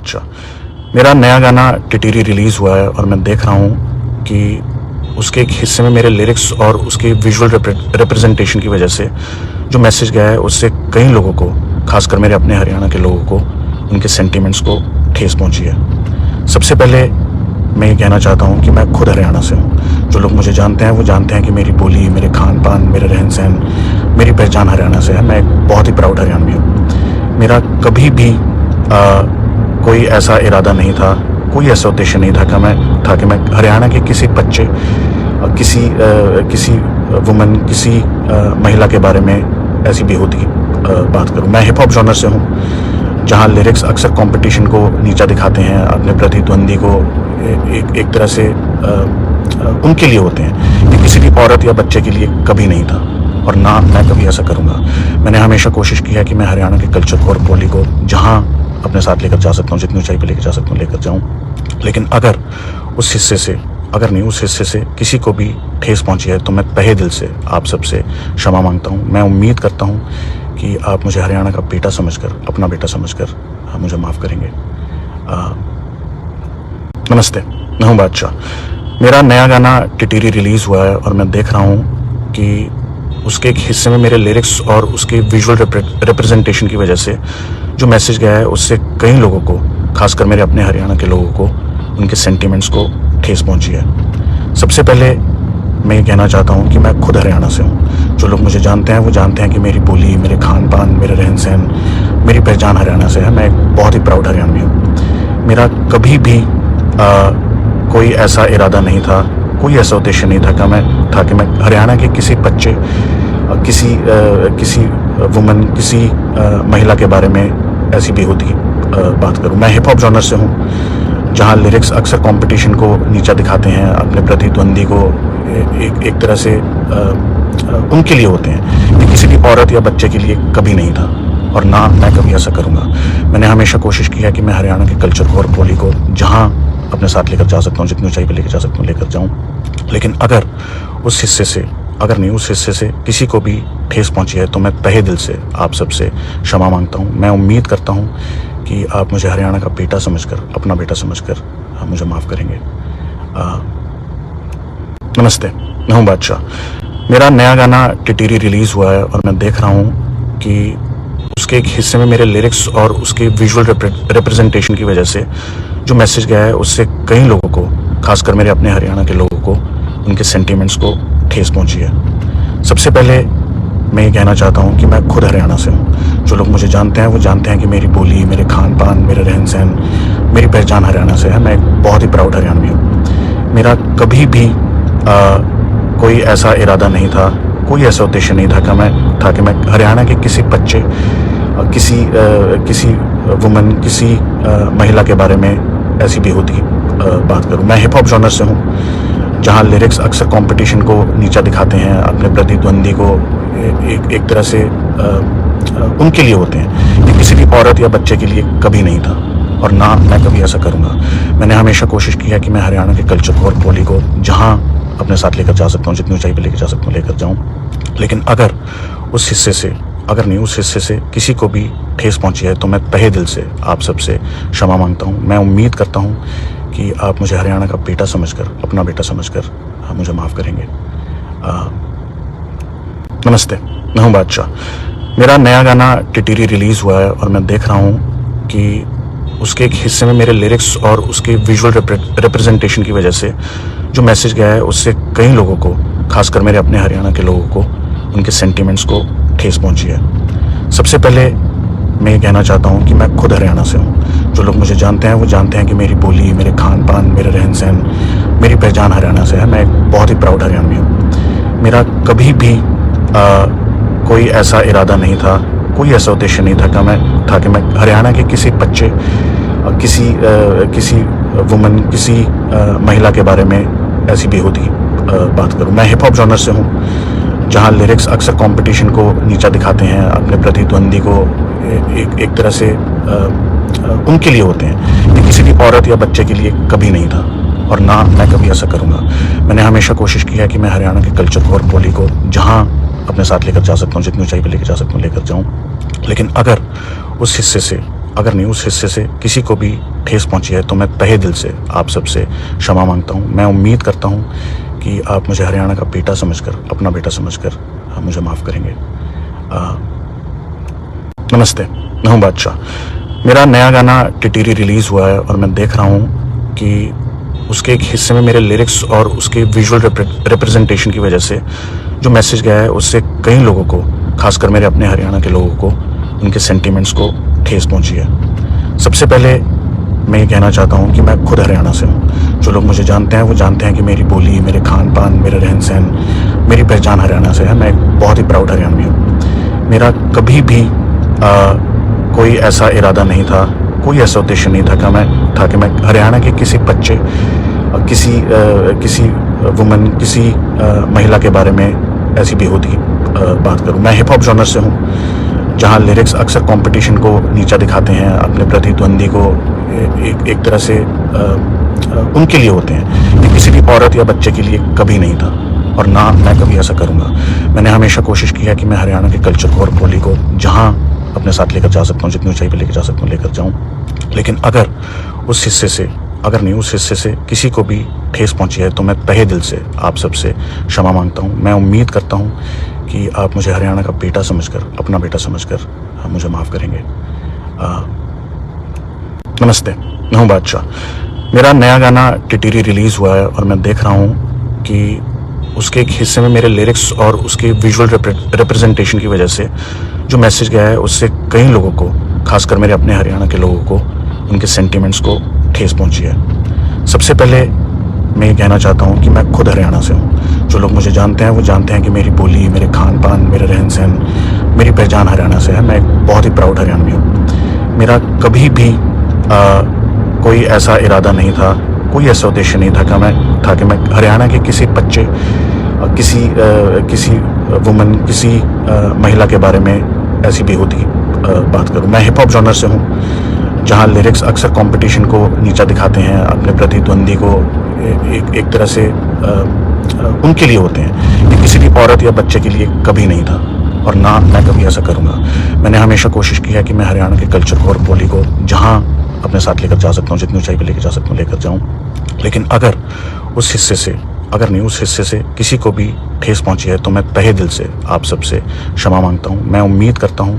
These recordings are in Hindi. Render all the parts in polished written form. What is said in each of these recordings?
अच्छा, मेरा नया गाना टिटिरी रिलीज़ हुआ है और मैं देख रहा हूँ कि उसके एक हिस्से में मेरे लिरिक्स और उसकी विजुअल रिप्रेजेंटेशन की वजह से जो मैसेज गया है उससे कई लोगों को, खासकर मेरे अपने हरियाणा के लोगों को, उनके सेंटिमेंट्स को ठेस पहुंची है। सबसे पहले मैं ये कहना चाहता हूँ कि मैं खुद हरियाणा से हूँ। जो लोग मुझे जानते हैं वो जानते हैं कि मेरी बोली, मेरे खान पान, मेरे रहन सहन, मेरी पहचान हरियाणा से है। मैं एक बहुत ही प्राउड हरियाणवी हूँ। मेरा कभी भी कोई ऐसा इरादा नहीं था, कोई ऐसा उद्देश्य नहीं था कि मैं हरियाणा के किसी बच्चे, किसी वुमन, किसी महिला के बारे में ऐसी बेहूदी बात करूं। मैं हिप हॉप जॉनर से हूं, जहां लिरिक्स अक्सर कंपटीशन को नीचा दिखाते हैं, अपने प्रतिद्वंदी को एक तरह से उनके लिए होते हैं। ये किसी भी औरत या बच्चे के लिए कभी नहीं था और ना मैं कभी ऐसा करूंगा। मैंने हमेशा कोशिश की है कि मैं हरियाणा के कल्चर को और बोली को जहां अपने साथ लेकर जा सकता हूँ, जितनी ऊंचाई पर लेकर जा सकता हूँ लेकर जाऊँ। लेकिन अगर उस हिस्से से किसी को भी ठेस पहुंची है तो मैं तहे दिल से आप सबसे क्षमा मांगता हूँ। मैं उम्मीद करता हूँ कि आप मुझे हरियाणा का बेटा समझकर, अपना बेटा समझकर मुझे माफ़ करेंगे। नमस्ते, मैं हूँ बादशाह। मेरा नया गाना टिटिरी रिलीज़ हुआ है और मैं देख रहा हूँ कि उसके एक हिस्से में मेरे लिरिक्स और उसकी विजुअल रिप्रेजेंटेशन की वजह से जो मैसेज गया है उससे कई लोगों को, खासकर मेरे अपने हरियाणा के लोगों को, उनके सेंटिमेंट्स को ठेस पहुंची है। सबसे पहले मैं ये कहना चाहता हूँ कि मैं खुद हरियाणा से हूँ। जो लोग मुझे जानते हैं वो जानते हैं कि मेरी बोली, मेरे खान पान, मेरे रहन सहन, मेरी पहचान हरियाणा से है। मैं एक बहुत ही प्राउड हरियाणवी हूँ। मेरा कभी भी कोई ऐसा इरादा नहीं था, कोई ऐसा उद्देश्य नहीं था कि मैं हरियाणा के किसी बच्चे, किसी वुमन, किसी महिला के बारे में ऐसी बेहूदी बात करूं। मैं हिप हॉप जॉनर से हूं, जहां लिरिक्स अक्सर कंपटीशन को नीचा दिखाते हैं, अपने प्रतिद्वंदी को एक तरह से उनके लिए होते हैं। ये किसी भी औरत या बच्चे के लिए कभी नहीं था और ना मैं कभी ऐसा करूंगा। मैंने हमेशा कोशिश की है कि मैं हरियाणा के कल्चर को और बोली को जहां अपने साथ लेकर जा सकता हूँ, जितनी ऊंचाई पर लेकर जा सकता हूँ लेकर जाऊँ। लेकिन अगर उस हिस्से से किसी को भी ठेस पहुंची है तो मैं तहे दिल से आप सबसे क्षमा मांगता हूं। मैं उम्मीद करता हूं कि आप मुझे हरियाणा का बेटा समझकर, अपना बेटा समझकर मुझे माफ़ करेंगे। नमस्ते, मैं हूं बादशाह। मेरा नया गाना टिटिरी रिलीज़ हुआ है और मैं देख रहा हूं कि उसके एक हिस्से में मेरे लिरिक्स और उसकी विजुअल रिप्रेजेंटेशन की वजह से जो मैसेज गया है उससे कई लोगों को, खासकर मेरे अपने हरियाणा के लोगों को, उनके सेंटिमेंट्स को ठेस पहुंची है। सबसे पहले मैं ये कहना चाहता हूँ कि मैं खुद हरियाणा से हूँ। जो लोग मुझे जानते हैं वो जानते हैं कि मेरी बोली, मेरे खान पान, मेरे रहन सहन, मेरी पहचान हरियाणा से है। मैं एक बहुत ही प्राउड हरियाणवी हूँ। मेरा कभी भी कोई ऐसा इरादा नहीं था, कोई ऐसा उद्देश्य नहीं था कि मैं हरियाणा के किसी बच्चे, किसी वुमन, किसी महिला के बारे में ऐसी बेहूदी बात करूं। मैं हिप हॉप जॉनर से हूं, जहां लिरिक्स अक्सर कंपटीशन को नीचा दिखाते हैं, अपने प्रतिद्वंदी को एक तरह से उनके लिए होते हैं। ये किसी भी औरत या बच्चे के लिए कभी नहीं था और ना मैं कभी ऐसा करूंगा। मैंने हमेशा कोशिश की है कि मैं हरियाणा के कल्चर को और बोली को जहां अपने साथ लेकर जा सकता हूँ, जितनी ऊंचाई पर लेकर जा सकता हूँ लेकर जाऊँ। लेकिन अगर उस हिस्से से किसी को भी ठेस पहुंची है तो मैं तहे दिल से आप सबसे क्षमा मांगता हूँ। मैं उम्मीद करता हूँ कि आप मुझे हरियाणा का बेटा समझकर, अपना बेटा समझकर मुझे माफ़ करेंगे। नमस्ते, मैं हूँ बादशाह। मेरा नया गाना टिटिरी रिलीज़ हुआ है और मैं देख रहा हूँ कि उसके एक हिस्से में मेरे लिरिक्स और उसकी विजुअल रिप्रेजेंटेशन की वजह से जो मैसेज गया है उससे कई लोगों को, खासकर मेरे अपने हरियाणा के लोगों को, उनके सेंटिमेंट्स को ठेस पहुंची है। सबसे पहले मैं ये कहना चाहता हूँ कि मैं खुद हरियाणा से हूँ। जो लोग मुझे जानते हैं वो जानते हैं कि मेरी बोली, मेरे खान पान, मेरे रहन सहन, मेरी पहचान हरियाणा से है। मैं एक बहुत ही प्राउड हरियाणवी हूँ। मेरा कभी भी कोई ऐसा इरादा नहीं था, कोई ऐसा उद्देश्य नहीं था कि मैं हरियाणा के किसी बच्चे, किसी वुमन, किसी महिला के बारे में ऐसी बेहूदी बात करूं। मैं हिप हॉप जॉनर से हूं, जहां लिरिक्स अक्सर कंपटीशन को नीचा दिखाते हैं, अपने प्रतिद्वंदी को एक तरह से उनके लिए होते हैं। ये किसी भी औरत या बच्चे के लिए कभी नहीं था और ना मैं कभी ऐसा करूंगा। मैंने हमेशा कोशिश की है कि मैं हरियाणा के कल्चर को और बोली को जहां अपने साथ लेकर जा सकता हूँ, जितनी ऊंचाई पर लेकर जा सकता हूँ लेकर जाऊँ। लेकिन अगर उस अगर नहीं उस हिस्से से किसी को भी ठेस पहुंची है तो मैं तहे दिल से आप सबसे क्षमा मांगता हूं। मैं उम्मीद करता हूं कि आप मुझे हरियाणा का बेटा समझकर, अपना बेटा समझकर मुझे माफ़ करेंगे। नमस्ते, मैं हूं बादशाह। मेरा नया गाना टिटिरी रिलीज़ हुआ है और मैं देख रहा हूं कि उसके एक हिस्से में मेरे लिरिक्स और उसके विजुअल रिप्रेजेंटेशन की वजह से जो मैसेज गया है उससे कई लोगों को, खासकर मेरे अपने हरियाणा के लोगों को, उनके सेंटीमेंट्स को ठेस पहुंची है। सबसे पहले मैं ये कहना चाहता हूँ कि मैं खुद हरियाणा से हूँ। जो लोग मुझे जानते हैं वो जानते हैं कि मेरी बोली, मेरे खान पान, मेरा रहन सहन, मेरी पहचान हरियाणा से है। मैं एक बहुत ही प्राउड हरियाणवी हूँ। मेरा कभी भी कोई ऐसा इरादा नहीं था, कोई ऐसा उद्देश्य नहीं था कि मैं हरियाणा के किसी बच्चे, किसी वुमन, किसी महिला के बारे में ऐसी बेहूदी बात करूं। मैं हिप हॉप जॉनर से हूं, जहां लिरिक्स अक्सर कंपटीशन को नीचा दिखाते हैं, अपने प्रतिद्वंदी को एक तरह से उनके लिए होते हैं। ये किसी भी औरत या बच्चे के लिए कभी नहीं था और ना मैं कभी ऐसा करूंगा। मैंने हमेशा कोशिश की है कि मैं हरियाणा के कल्चर को और बोली को जहां अपने साथ लेकर जा सकता हूँ, जितनी ऊंचाई पर लेकर जा सकता हूँ लेकर जाऊँ। लेकिन अगर उस हिस्से से किसी को भी ठेस पहुंची है तो मैं तहे दिल से आप सबसे क्षमा मांगता हूं। मैं उम्मीद करता हूं कि आप मुझे हरियाणा का बेटा समझकर, अपना बेटा समझकर मुझे माफ़ करेंगे। नमस्ते, मैं हूं बादशाह। मेरा नया गाना टिटिरी रिलीज़ हुआ है और मैं देख रहा हूं कि उसके एक हिस्से में मेरे लिरिक्स और उसके विजुअल रिप्रेजेंटेशन की वजह से जो मैसेज गया है उससे कई लोगों को, खासकर मेरे अपने हरियाणा के लोगों को, उनके सेंटीमेंट्स को ठेस पहुंची है। सबसे पहले मैं ये कहना चाहता हूँ कि मैं खुद हरियाणा से हूँ। जो लोग मुझे जानते हैं वो जानते हैं कि मेरी बोली, मेरे खान पान, मेरा रहन सहन, मेरी पहचान हरियाणा से है। मैं एक बहुत ही प्राउड हरियाणवी हूँ। मेरा कभी भी कोई ऐसा इरादा नहीं था, कोई ऐसा उद्देश्य नहीं था कि मैं हरियाणा के किसी बच्चे, किसी वुमन, किसी महिला के बारे में ऐसी बेहूदी बात करूं। मैं हिप हॉप जॉनर से हूं, जहां लिरिक्स अक्सर कंपटीशन को नीचा दिखाते हैं, अपने प्रतिद्वंदी को एक तरह से उनके लिए होते हैं। ये किसी भी औरत या बच्चे के लिए कभी नहीं था और ना मैं कभी ऐसा करूंगा। मैंने हमेशा कोशिश की है कि मैं हरियाणा के कल्चर को और बोली को जहां अपने साथ लेकर जा सकता हूँ, जितनी ऊंचाई पर लेकर जा सकता हूँ लेकर जाऊँ। लेकिन अगर उस हिस्से से किसी को भी ठेस पहुंची है तो मैं तहे दिल से आप सबसे क्षमा मांगता हूं। मैं उम्मीद करता हूं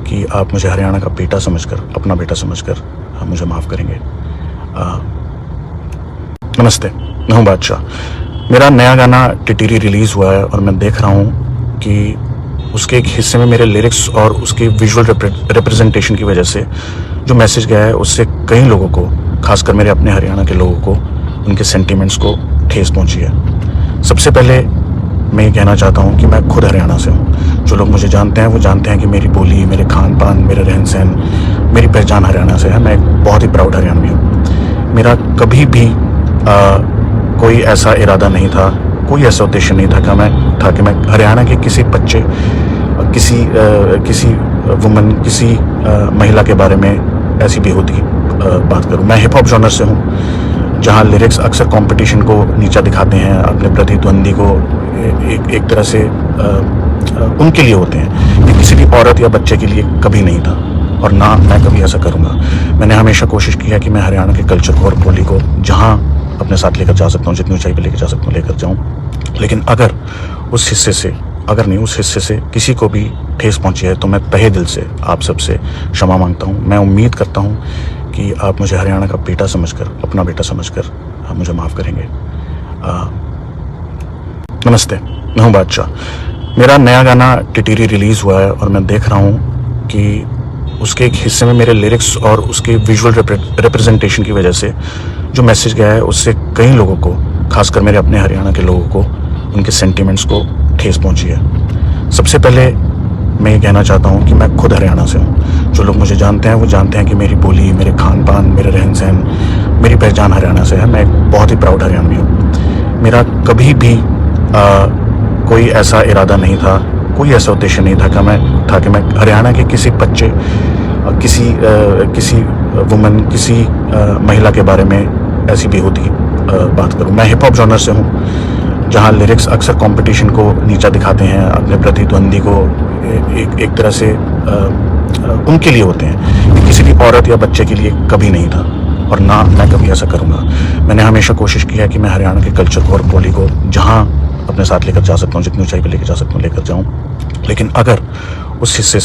कि आप मुझे हरियाणा का बेटा समझकर, अपना बेटा समझकर मुझे माफ़ करेंगे। नमस्ते, मैं हूं बादशाह। मेरा नया गाना टिटिरी रिलीज़ हुआ है और मैं देख रहा हूं कि उसके एक हिस्से में मेरे लिरिक्स और उसके विजुअल रिप्रेजेंटेशन की वजह से जो मैसेज गया है उससे कई लोगों को, खासकर मेरे अपने हरियाणा के लोगों को, उनके सेंटीमेंट्स को ठेस पहुंची है। सबसे पहले मैं ये कहना चाहता हूँ कि मैं खुद हरियाणा से हूँ। जो लोग मुझे जानते हैं वो जानते हैं कि मेरी बोली, मेरे खान पान, मेरा रहन सहन, मेरी पहचान हरियाणा से है। मैं एक बहुत ही प्राउड हरियाणवी हूँ। मेरा कभी भी कोई ऐसा इरादा नहीं था, कोई ऐसा उद्देश्य नहीं था कि मैं हरियाणा के किसी बच्चे, किसी वुमन, किसी महिला के बारे में ऐसी बेहूदी बात करूं। मैं हिप हॉप जॉनर से हूं, जहां लिरिक्स अक्सर कंपटीशन को नीचा दिखाते हैं, अपने प्रतिद्वंदी को एक तरह से उनके लिए होते हैं। ये किसी भी औरत या बच्चे के लिए कभी नहीं था और ना मैं कभी ऐसा करूंगा। मैंने हमेशा कोशिश की है कि मैं हरियाणा के कल्चर को और बोली को जहां अपने साथ लेकर जा सकता हूँ, जितनी ऊंचाई पर लेकर जा सकता हूँ लेकर जाऊँ। लेकिन अगर उस हिस्से से किसी को भी ठेस पहुंची है तो मैं तहे दिल से आप सबसे क्षमा मांगता हूं। मैं उम्मीद करता हूं कि आप मुझे हरियाणा का बेटा समझकर, अपना बेटा समझकर मुझे माफ़ करेंगे। नमस्ते, मैं हूं बादशाह। मेरा नया गाना टिटिरी रिलीज़ हुआ है और मैं देख रहा हूं कि उसके एक हिस्से में मेरे लिरिक्स और उसके विजुअल रिप्रेजेंटेशन की वजह से जो मैसेज गया है उससे कई लोगों को, खासकर मेरे अपने हरियाणा के लोगों को, उनके सेंटीमेंट्स को ठेस पहुंची है। सबसे पहले मैं ये कहना चाहता हूँ कि मैं खुद हरियाणा से हूँ। जो लोग मुझे जानते हैं वो जानते हैं कि मेरी बोली, मेरे खान पान, मेरा रहन सहन, मेरी पहचान हरियाणा से है। मैं एक बहुत ही प्राउड हरियाणवी हूँ। मेरा कभी भी कोई ऐसा इरादा नहीं था, कोई ऐसा उद्देश्य नहीं था कि मैं हरियाणा के किसी बच्चे, किसी वुमन, किसी महिला के बारे में ऐसी बेहूदी बात करूं। मैं हिप हॉप जॉनर से हूं, जहां लिरिक्स अक्सर कंपटीशन को नीचा दिखाते हैं, अपने प्रतिद्वंदी को एक तरह से उनके लिए होते हैं, ये किसी भी औरत या बच्चे के लिए कभी नहीं था, और ना मैं कभी ऐसा करूँगा। मैंने हमेशा कोशिश की है कि मैं हरियाणा के कल्चर को और बोली को जहाँ अपने साथ लेकर जा सकता हूँ, जितनी ऊंचाई पर लेकर जा सकता हूँ लेकर जाऊँ। लेकिन अगर उस हिस्से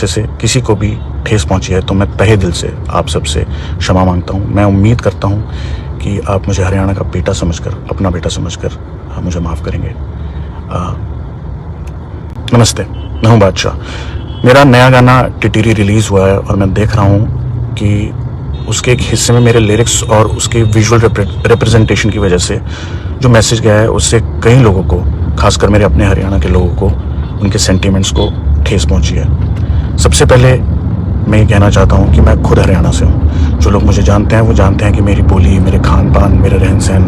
से किसी को भी ठेस पहुँची है तो मैं तहे दिल से आप सबसे क्षमा मांगता हूँ। मैं उम्मीद करता हूँ कि आप मुझे हरियाणा का बेटा समझकर, अपना बेटा समझकर मुझे माफ़ करेंगे। नमस्ते, मैं हूँ बादशाह। मेरा नया गाना टिटिरी रिलीज़ हुआ है और मैं देख रहा हूँ कि उसके एक हिस्से में मेरे लिरिक्स और उसके विजुअल रिप्रेजेंटेशन की वजह से जो मैसेज गया है उससे कई लोगों को, खासकर मेरे अपने हरियाणा के लोगों को, उनके सेंटीमेंट्स को ठेस पहुंची है। सबसे पहले मैं ये कहना चाहता हूँ कि मैं खुद हरियाणा से हूँ। जो लोग मुझे जानते हैं वो जानते हैं कि मेरी बोली, मेरे खान पान, मेरे रहन सहन,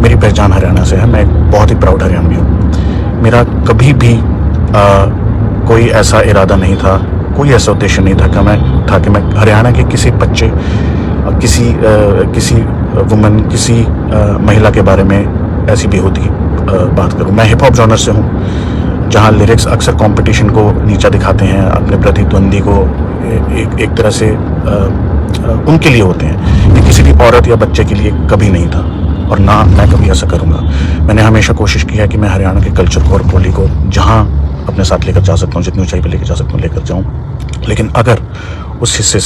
मेरी पहचान हरियाणा से है। मैं एक बहुत ही प्राउड हरियाणवी हूँ। मेरा कभी भी कोई ऐसा इरादा नहीं था, कोई ऐसा उद्देश्य नहीं था कि मैं हरियाणा के किसी बच्चे, किसी वुमन, किसी महिला के बारे में ऐसी बेहूदी बात करूं। मैं हिप हॉप जॉनर से हूं, जहां लिरिक्स अक्सर कंपटीशन को नीचा दिखाते हैं, अपने प्रतिद्वंदी को एक तरह से उनके लिए होते हैं, ये किसी भी औरत या बच्चे के लिए कभी नहीं था, और ना मैं कभी ऐसा करूँगा। मैंने हमेशा कोशिश की है कि मैं हरियाणा के कल्चर को और बोली को जहाँ अपने साथ लेकर जा सकता हूँ, जितनी ऊंचाई पर लेकर जा सकता हूँ लेकर जाऊँ। लेकिन अगर उस हिस्से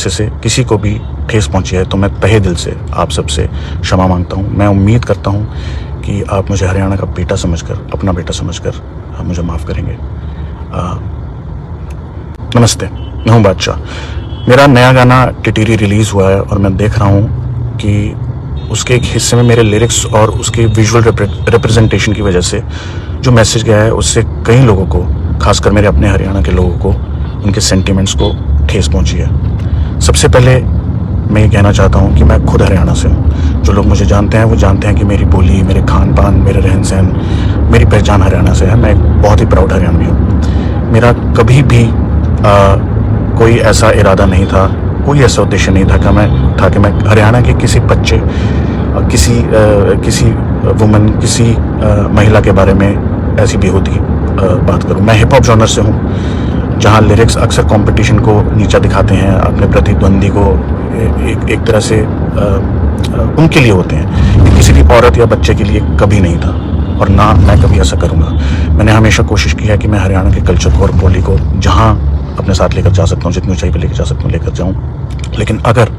से किसी को भी ठेस पहुँची है तो मैं तहे दिल से आप सबसे क्षमा मांगता हूँ। मैं उम्मीद करता हूँ कि आप मुझे हरियाणा का बेटा समझकर, अपना बेटा समझकर मुझे माफ़ करेंगे। नमस्ते, मैं हूँ बादशाह। मेरा नया गाना टिटिरी रिलीज़ हुआ है और मैं देख रहा हूँ कि उसके एक हिस्से में मेरे लिरिक्स और उसके विजुअल रिप्रेजेंटेशन की वजह से जो मैसेज गया है उससे कई लोगों को, खासकर मेरे अपने हरियाणा के लोगों को, उनके सेंटीमेंट्स को ठेस पहुंची है। सबसे पहले मैं ये कहना चाहता हूँ कि मैं खुद हरियाणा से हूँ। जो लोग मुझे जानते हैं वो जानते हैं कि मेरी बोली, मेरे खान पान, मेरे रहन सहन, मेरी पहचान हरियाणा से है। मैं एक बहुत ही प्राउड हरियाणवी हूँ। मेरा कभी भी कोई ऐसा इरादा नहीं था, कोई ऐसा उद्देश्य नहीं था कि मैं हरियाणा के किसी बच्चे, किसी वुमन, किसी महिला के बारे में ऐसी बेहूदी बात करूं। मैं हिप हॉप जॉनर से हूं, जहां लिरिक्स अक्सर कंपटीशन को नीचा दिखाते हैं, अपने प्रतिद्वंदी को एक तरह से उनके लिए होते हैं, ये किसी भी औरत या बच्चे के लिए कभी नहीं था, और ना मैं कभी ऐसा करूँगा। मैंने हमेशा कोशिश की है कि मैं हरियाणा के कल्चर को और बोली को जहाँ अपने साथ लेकर जा सकता हूँ, जितनी ऊंचाई पर लेकर जा सकता हूँ लेकर जाऊँ। लेकिन अगर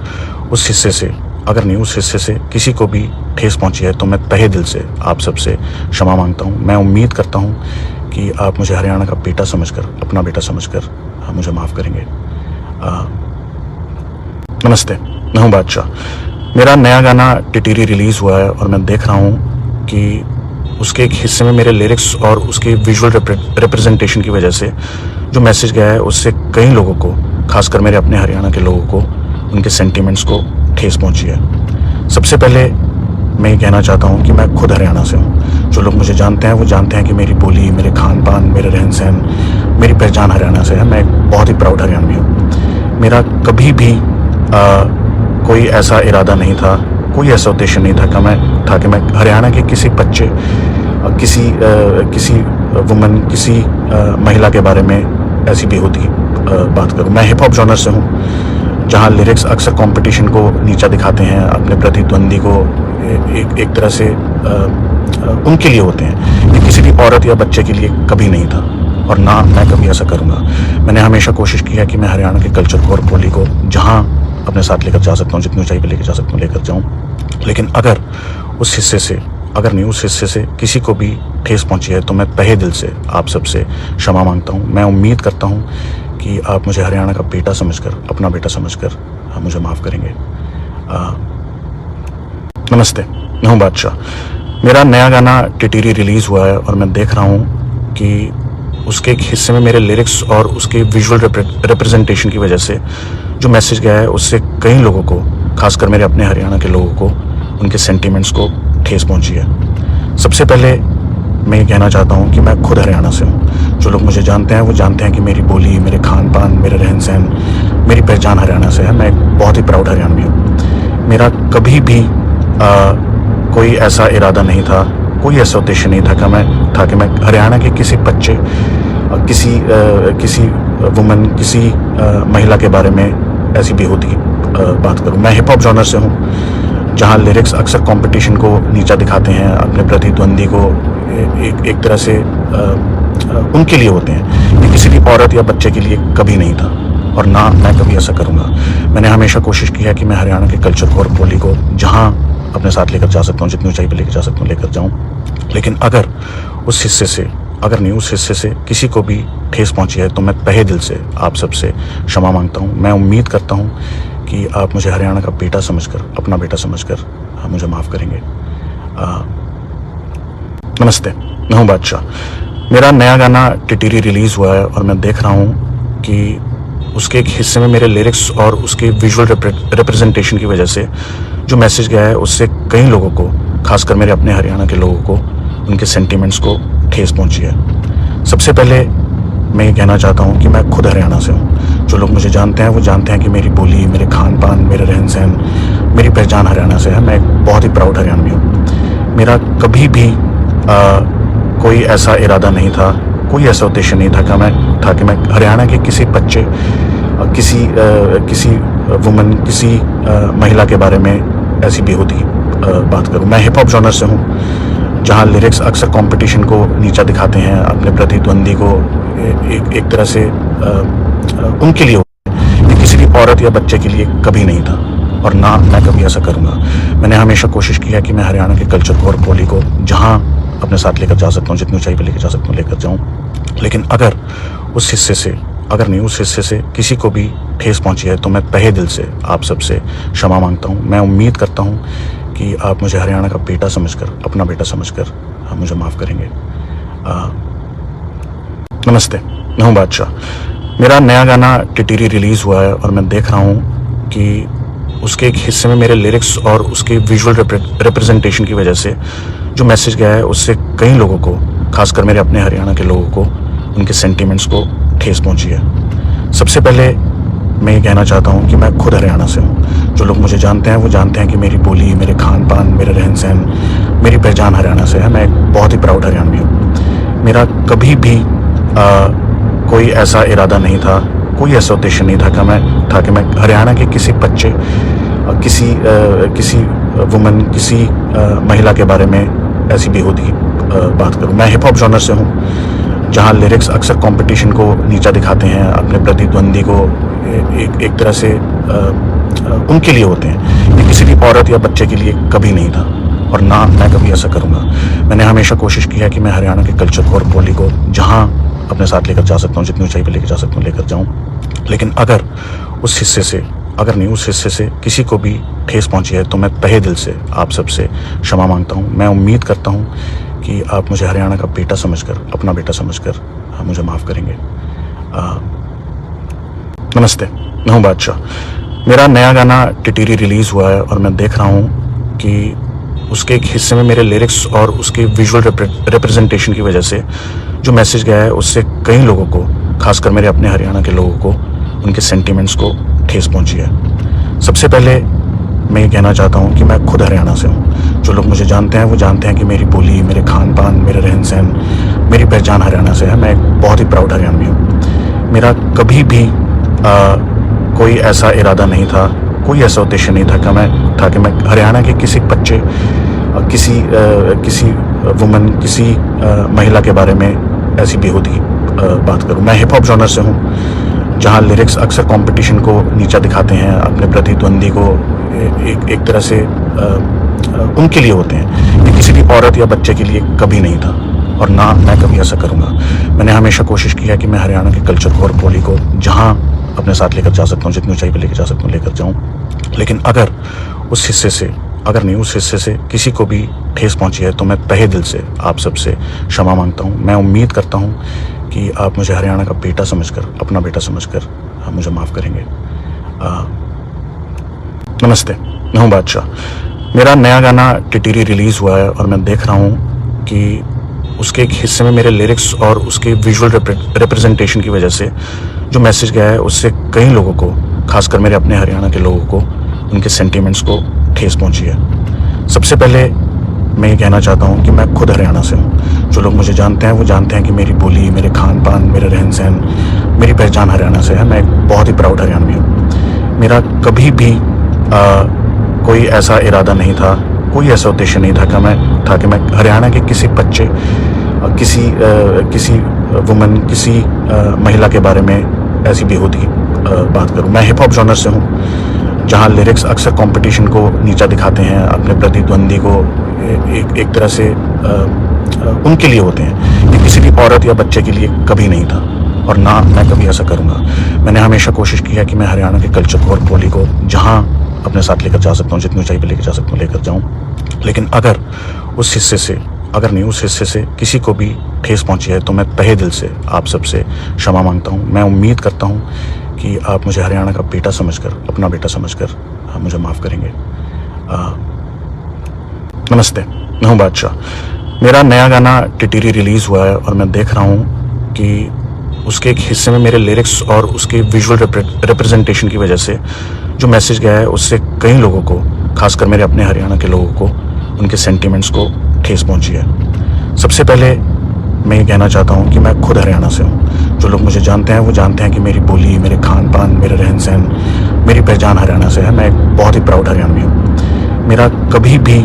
उस हिस्से से किसी को भी ठेस पहुंची है तो मैं तहे दिल से आप सबसे क्षमा मांगता हूं। मैं उम्मीद करता हूं कि आप मुझे हरियाणा का बेटा समझकर, अपना बेटा समझकर मुझे माफ़ करेंगे। नमस्ते, मैं हूं बादशाह। मेरा नया गाना टिटिरी रिलीज़ हुआ है और मैं देख रहा हूं कि उसके एक हिस्से में मेरे लिरिक्स और उसके विजुअल रिप्रेजेंटेशन की वजह से जो मैसेज गया है उससे कई लोगों को, खासकर मेरे अपने हरियाणा के लोगों को, उनके सेंटीमेंट्स को ठेस पहुंची है। सबसे पहले मैं ये कहना चाहता हूँ कि मैं खुद हरियाणा से हूँ। जो लोग मुझे जानते हैं वो जानते हैं कि मेरी बोली, मेरे खान पान, मेरे रहन सहन, मेरी पहचान हरियाणा से है। मैं एक बहुत ही प्राउड हरियाणवी हूँ। मेरा कभी भी कोई ऐसा इरादा नहीं था, कोई ऐसा उद्देश्य नहीं था कि मैं हरियाणा के किसी बच्चे, किसी वुमन, किसी महिला के बारे में ऐसी बेहूदी बात करूं। मैं हिप हॉप जॉनर से हूं, जहां लिरिक्स अक्सर कंपटीशन को नीचा दिखाते हैं, अपने प्रतिद्वंदी को एक तरह से उनके लिए होते हैं, ये किसी भी औरत या बच्चे के लिए कभी नहीं था, और ना मैं कभी ऐसा करूँगा। मैंने हमेशा कोशिश की है कि मैं हरियाणा के कल्चर को और बोली को जहाँ अपने साथ लेकर जा सकता हूँ, जितनी ऊंचाई पर लेकर जा सकता हूँ लेकर जाऊँ। लेकिन अगर उस हिस्से से किसी को भी ठेस पहुंची है तो मैं तहे दिल से आप सबसे क्षमा मांगता हूं। मैं उम्मीद करता हूं कि आप मुझे हरियाणा का बेटा समझकर, अपना बेटा समझकर मुझे माफ़ करेंगे। नमस्ते, मैं हूं बादशाह। मेरा नया गाना टिटिरी रिलीज़ हुआ है और मैं देख रहा हूं कि उसके एक हिस्से में मेरे लिरिक्स और उसके विजुअल रिप्रेजेंटेशन की वजह से जो मैसेज गया है उससे कई लोगों को, खासकर मेरे अपने हरियाणा के लोगों को, उनके सेंटीमेंट्स को ठेस पहुंची है। सबसे पहले मैं ये कहना चाहता हूँ कि मैं खुद हरियाणा से हूँ। जो लोग मुझे जानते हैं वो जानते हैं कि मेरी बोली, मेरे खान पान, मेरे रहन सहन, मेरी पहचान हरियाणा से है। मैं एक बहुत ही प्राउड हरियाणवी हूँ। मेरा कभी भी कोई ऐसा इरादा नहीं था, कोई ऐसा उद्देश्य नहीं था कि मैं हरियाणा के किसी बच्चे, किसी वुमन, किसी महिला के बारे में ऐसी बेहूदी बात करूं। मैं हिप हॉप जॉनर से हूं, जहां लिरिक्स अक्सर कंपटीशन को नीचा दिखाते हैं, अपने प्रतिद्वंदी को एक तरह से उनके लिए होते हैं। ये किसी भी औरत या बच्चे के लिए कभी नहीं था और ना मैं कभी ऐसा करूंगा। मैंने हमेशा कोशिश की है कि मैं हरियाणा के कल्चर को और बोली को जहां अपने साथ लेकर जा सकता हूं, जितनी ऊंचाई पर लेकर जा सकता हूं लेकर जाऊं। लेकिन अगर उस हिस्से से किसी को भी ठेस पहुंची है तो मैं तहे दिल से आप सबसे क्षमा मांगता हूं। मैं उम्मीद करता हूं कि आप मुझे हरियाणा का बेटा समझकर, अपना बेटा समझकर मुझे माफ़ करेंगे। नमस्ते, मैं हूं बादशाह। मेरा नया गाना टिटिरी रिलीज़ हुआ है और मैं देख रहा हूं कि उसके एक हिस्से में मेरे लिरिक्स और उसके विजुअल रिप्रेजेंटेशन की वजह से जो मैसेज गया है उससे कई लोगों को, खासकर मेरे अपने हरियाणा के लोगों को, उनके सेंटिमेंट्स को ठेस पहुंची है। सबसे पहले मैं ये कहना चाहता हूँ कि मैं खुद हरियाणा से हूँ। जो लोग मुझे जानते हैं वो जानते हैं कि मेरी बोली, मेरे खान पान, मेरे रहन सहन, मेरी पहचान हरियाणा से है। मैं एक बहुत ही प्राउड हरियाणवी हूँ। मेरा कभी भी कोई ऐसा इरादा नहीं था, कोई ऐसा उद्देश्य नहीं था कि मैं हरियाणा के किसी बच्चे, किसी वुमन, किसी महिला के बारे में ऐसी बेहूदी बात करूं। मैं हिप हॉप जॉनर से हूं, जहां लिरिक्स अक्सर कंपटीशन को नीचा दिखाते हैं, अपने प्रतिद्वंदी को एक तरह से उनके लिए होते हैं। ये किसी भी औरत या बच्चे के लिए कभी नहीं था और ना मैं कभी ऐसा करूंगा। मैंने हमेशा कोशिश की है कि मैं हरियाणा के कल्चर को और बोली को जहां अपने साथ लेकर जा सकता हूं, जितनी ऊंचाई पर लेकर जा सकता हूं लेकर जाऊं। लेकिन अगर उस हिस्से से किसी को भी ठेस पहुंची है तो मैं तहे दिल से आप सबसे क्षमा मांगता हूं। मैं उम्मीद करता हूं कि आप मुझे हरियाणा का बेटा समझकर, अपना बेटा समझकर मुझे माफ़ करेंगे। नमस्ते, मैं हूं बादशाह। मेरा नया गाना टिटिरी रिलीज़ हुआ है और मैं देख रहा हूं कि उसके एक हिस्से में मेरे लिरिक्स और उसके विजुअल रिप्रेजेंटेशन की वजह से जो मैसेज गया है उससे कई लोगों को, खासकर मेरे अपने हरियाणा के लोगों को, उनके सेंटिमेंट्स को ठेस पहुंची है। सबसे पहले मैं ये कहना चाहता हूँ कि मैं खुद हरियाणा से हूँ। जो लोग मुझे जानते हैं वो जानते हैं कि मेरी बोली, मेरे खान पान, मेरे रहन सहन, मेरी पहचान हरियाणा से है। मैं एक बहुत ही प्राउड हरियाणवी हूँ। मेरा कभी भी कोई ऐसा इरादा नहीं था, कोई ऐसा उद्देश्य नहीं था कि मैं हरियाणा के किसी बच्चे, किसी वुमन, किसी महिला के बारे में ऐसी बेहूदी बात करूं। मैं हिप हॉप जॉनर से हूं, जहां लिरिक्स अक्सर कंपटीशन को नीचा दिखाते हैं, अपने प्रतिद्वंदी को एक तरह से उनके लिए होते हैं। ये किसी भी औरत या बच्चे के लिए कभी नहीं था और ना मैं कभी ऐसा करूंगा। मैंने हमेशा कोशिश की है कि मैं हरियाणा के कल्चर को और बोली को जहां अपने साथ लेकर जा सकता हूँ, जितनी ऊंचाई पर लेकर जा सकता हूँ लेकर जाऊं। लेकिन अगर उस हिस्से से किसी को भी ठेस पहुंची है तो मैं तहे दिल से आप सबसे क्षमा मांगता हूं। मैं उम्मीद करता हूं कि आप मुझे हरियाणा का बेटा समझकर, अपना बेटा समझकर मुझे माफ़ करेंगे। नमस्ते, मैं हूं बादशाह। मेरा नया गाना टिटिरी रिलीज़ हुआ है और मैं देख रहा हूं कि उसके एक हिस्से में मेरे लिरिक्स और उसके विजुअल रिप्रेजेंटेशन की वजह से जो मैसेज गया है उससे कई लोगों को, खासकर मेरे अपने हरियाणा के लोगों को, उनके सेंटिमेंट्स को ठेस पहुंची है। सबसे पहले मैं ये कहना चाहता हूँ कि मैं खुद हरियाणा से हूँ। जो लोग मुझे जानते हैं वो जानते हैं कि मेरी बोली, मेरे खान पान, मेरे रहन सहन, मेरी पहचान हरियाणा से है। मैं एक बहुत ही प्राउड हरियाणवी हूँ। मेरा कभी भी कोई ऐसा इरादा नहीं था, कोई ऐसा उद्देश्य नहीं था कि मैं हरियाणा के किसी बच्चे, किसी वुमन, किसी महिला के बारे में ऐसी बेहूदी बात करूं। मैं हिप हॉप जॉनर से हूं, जहां लिरिक्स अक्सर कंपटीशन को नीचा दिखाते हैं, अपने प्रतिद्वंदी को एक तरह से उनके लिए होते हैं। ये किसी भी औरत या बच्चे के लिए कभी नहीं था और ना मैं कभी ऐसा करूंगा। मैंने हमेशा कोशिश की है कि मैं हरियाणा के कल्चर को और बोली को जहां अपने साथ लेकर जा सकता हूँ, जितनी ऊंचाई पर लेकर जा सकता हूँ लेकर जाऊं। लेकिन अगर उस हिस्से से किसी को भी ठेस पहुंची है तो मैं तहे दिल से आप सबसे क्षमा मांगता हूं। मैं उम्मीद करता हूं कि आप मुझे हरियाणा का बेटा समझकर, अपना बेटा समझकर मुझे माफ़ करेंगे। नमस्ते, मैं हूं बादशाह। मेरा नया गाना टिटिरी रिलीज़ हुआ है और मैं देख रहा हूं कि उसके एक हिस्से में मेरे लिरिक्स और उसके विजुअल रिप्रेजेंटेशन की वजह से जो मैसेज गया है उससे कई लोगों को, खासकर मेरे अपने हरियाणा के लोगों को, उनके सेंटिमेंट्स को ठेस पहुंची है। सबसे पहले मैं ये कहना चाहता हूँ कि मैं खुद हरियाणा से हूँ। जो लोग मुझे जानते हैं वो जानते हैं कि मेरी बोली, मेरे खान पान, मेरे रहन सहन, मेरी पहचान हरियाणा से है। मैं एक बहुत ही प्राउड हरियाणवी हूँ। मेरा कभी भी कोई ऐसा इरादा नहीं था, कोई ऐसा उद्देश्य नहीं था कि मैं हरियाणा के किसी बच्चे, किसी वुमन, किसी महिला के बारे में ऐसी बेहूदी बात करूं। मैं हिप हॉप जॉनर से हूं, जहां लिरिक्स अक्सर कंपटीशन को नीचा दिखाते हैं, अपने प्रतिद्वंदी को एक तरह से उनके लिए होते हैं। ये किसी भी औरत या बच्चे के लिए कभी नहीं था, और ना मैं कभी ऐसा करूंगा। मैंने हमेशा कोशिश की है कि मैं हरियाणा के कल्चर को और बोली को जहां अपने साथ लेकर जा सकता हूं, जितनी ऊंचाई पर लेकर जा सकता हूं लेकर जाऊं। लेकिन अगर उस हिस्से से किसी को भी ठेस पहुंची है तो मैं तहे दिल से आप सबसे क्षमा मांगता हूं। मैं उम्मीद करता हूं कि आप मुझे हरियाणा का बेटा समझकर, अपना बेटा समझकर मुझे माफ़ करेंगे। नमस्ते, मैं हूं बादशाह। मेरा नया गाना टिटिरी रिलीज़ हुआ है और मैं देख रहा हूं कि उसके एक हिस्से में मेरे लिरिक्स और उसके विजुअल रिप्रेजेंटेशन की वजह से जो मैसेज गया है उससे कई लोगों को, खासकर मेरे अपने हरियाणा के लोगों को, उनके सेंटिमेंट्स को ठेस पहुंची है। सबसे पहले मैं ये कहना चाहता हूँ कि मैं खुद हरियाणा से हूँ। जो लोग मुझे जानते हैं वो जानते हैं कि मेरी बोली, मेरे खान पान, मेरे रहन सहन, मेरी पहचान हरियाणा से है। मैं एक बहुत ही प्राउड हरियाणवी हूँ। मेरा कभी भी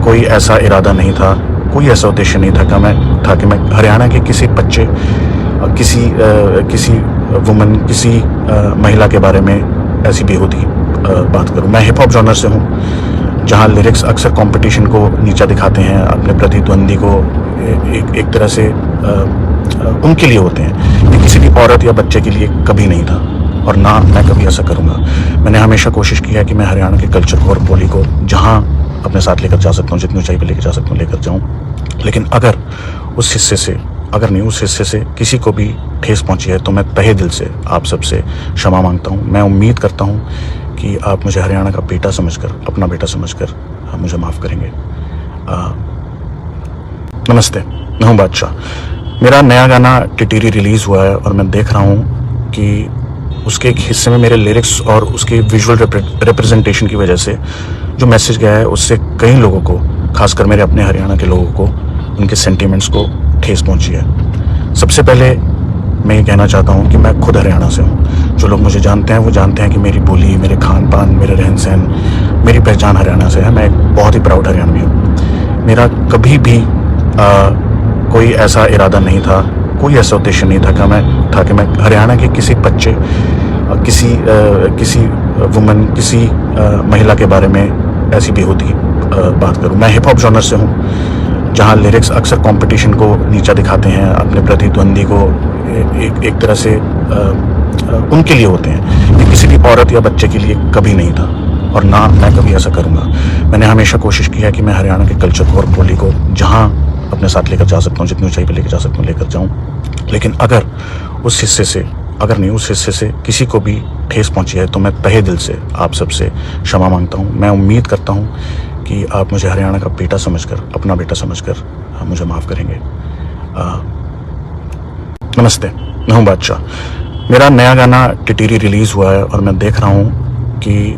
कोई ऐसा इरादा नहीं था, कोई ऐसा उद्देश्य नहीं था कि मैं हरियाणा के किसी बच्चे, किसी वुमन, किसी महिला के बारे में ऐसी बेहूदी बात करूं। मैं हिप हॉप जॉनर से हूं, जहां लिरिक्स अक्सर कंपटीशन को नीचा दिखाते हैं, अपने प्रतिद्वंदी को एक तरह से उनके लिए होते हैं। ये किसी भी औरत या बच्चे के लिए कभी नहीं था, और ना मैं कभी ऐसा करूंगा। मैंने हमेशा कोशिश की है कि मैं हरियाणा के कल्चर को और बोली को जहां अपने साथ लेकर जा सकता हूं, जितनी ऊंचाई पर लेकर जा सकता हूं लेकर जाऊं। लेकिन अगर उस हिस्से से किसी को भी ठेस पहुंची है तो मैं तहे दिल से आप सबसे क्षमा मांगता हूं। मैं उम्मीद करता हूं कि आप मुझे हरियाणा का बेटा समझकर, अपना बेटा समझकर मुझे माफ़ करेंगे। नमस्ते, मैं हूं बादशाह। मेरा नया गाना टिटिरी रिलीज़ हुआ है और मैं देख रहा हूं कि उसके एक हिस्से में मेरे लिरिक्स और उसके विजुअल रिप्रेजेंटेशन की वजह से जो मैसेज गया है उससे कई लोगों को, खासकर मेरे अपने हरियाणा के लोगों को, उनके सेंटिमेंट्स को ठेस पहुंची है। सबसे पहले मैं ये कहना चाहता हूँ कि मैं खुद हरियाणा से हूँ। जो लोग मुझे जानते हैं वो जानते हैं कि मेरी बोली, मेरे खान पान, मेरे रहन सहन, मेरी पहचान हरियाणा से है। मैं एक बहुत ही प्राउड हरियाणवी हूँ। मेरा कभी भी कोई ऐसा इरादा नहीं था, कोई ऐसा उद्देश्य नहीं था कि मैं हरियाणा के किसी बच्चे, किसी वुमन, किसी महिला के बारे में ऐसी बेहूदी बात करूं। मैं हिप हॉप जॉनर से हूं, जहां लिरिक्स अक्सर कंपटीशन को नीचा दिखाते हैं, अपने प्रतिद्वंदी को एक तरह से उनके लिए होते हैं। ये किसी भी औरत या बच्चे के लिए कभी नहीं था, और ना मैं कभी ऐसा करूंगा। मैंने हमेशा कोशिश की है कि मैं हरियाणा के कल्चर को और बोली को जहां अपने साथ लेकर जा सकता हूँ, जितनी ऊंचाई पर लेकर जा सकता हूँ लेकर जाऊं। लेकिन अगर उस हिस्से से किसी को भी ठेस पहुंची है तो मैं तहे दिल से आप सबसे क्षमा मांगता हूं। मैं उम्मीद करता हूं कि आप मुझे हरियाणा का बेटा समझकर, अपना बेटा समझकर मुझे माफ़ करेंगे। नमस्ते, मैं हूं बादशाह। मेरा नया गाना टिटिरी रिलीज़ हुआ है और मैं देख रहा हूं कि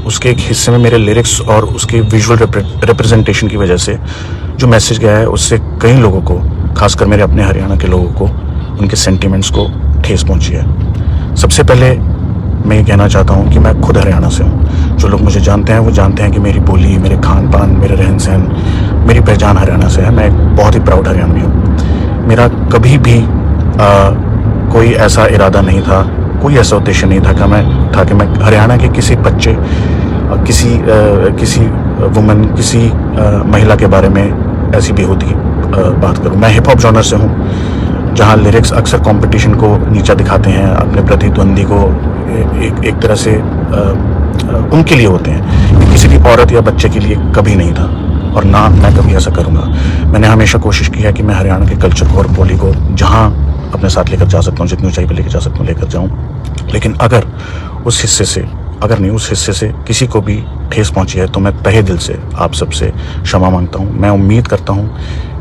उसके एक हिस्से में मेरे लिरिक्स और उसके विजुअल रिप्रेजेंटेशन की वजह से जो मैसेज गया है उससे कई लोगों को, खासकर मेरे अपने हरियाणा के लोगों को, उनके सेंटिमेंट्स को ठेस पहुंची है। सबसे पहले मैं ये कहना चाहता हूँ कि मैं खुद हरियाणा से हूँ। जो लोग मुझे जानते हैं वो जानते हैं कि मेरी बोली, मेरे खान पान, मेरे रहन सहन, मेरी पहचान हरियाणा से है। मैं एक बहुत ही प्राउड हरियाणवी हूँ। मेरा कभी भी कोई ऐसा इरादा नहीं था, कोई ऐसा उद्देश्य नहीं था कि मैं हरियाणा के किसी बच्चे, किसी वुमन, किसी महिला के बारे में ऐसी बेहूदी बात करूं। मैं हिप हॉप जॉनर से हूं, जहां लिरिक्स अक्सर कंपटीशन को नीचा दिखाते हैं, अपने प्रतिद्वंदी को एक तरह से उनके लिए होते हैं। ये किसी भी औरत या बच्चे के लिए कभी नहीं था, और ना मैं कभी ऐसा करूंगा। मैंने हमेशा कोशिश की है कि मैं हरियाणा के कल्चर को और बोली को जहां अपने साथ लेकर जा सकता हूँ, जितनी ऊंचाई पर लेकर जा सकता हूँ लेकर जाऊं। लेकिन अगर उस हिस्से से किसी को भी ठेस पहुंची है तो मैं तहे दिल से आप सबसे क्षमा मांगता हूं। मैं उम्मीद करता हूं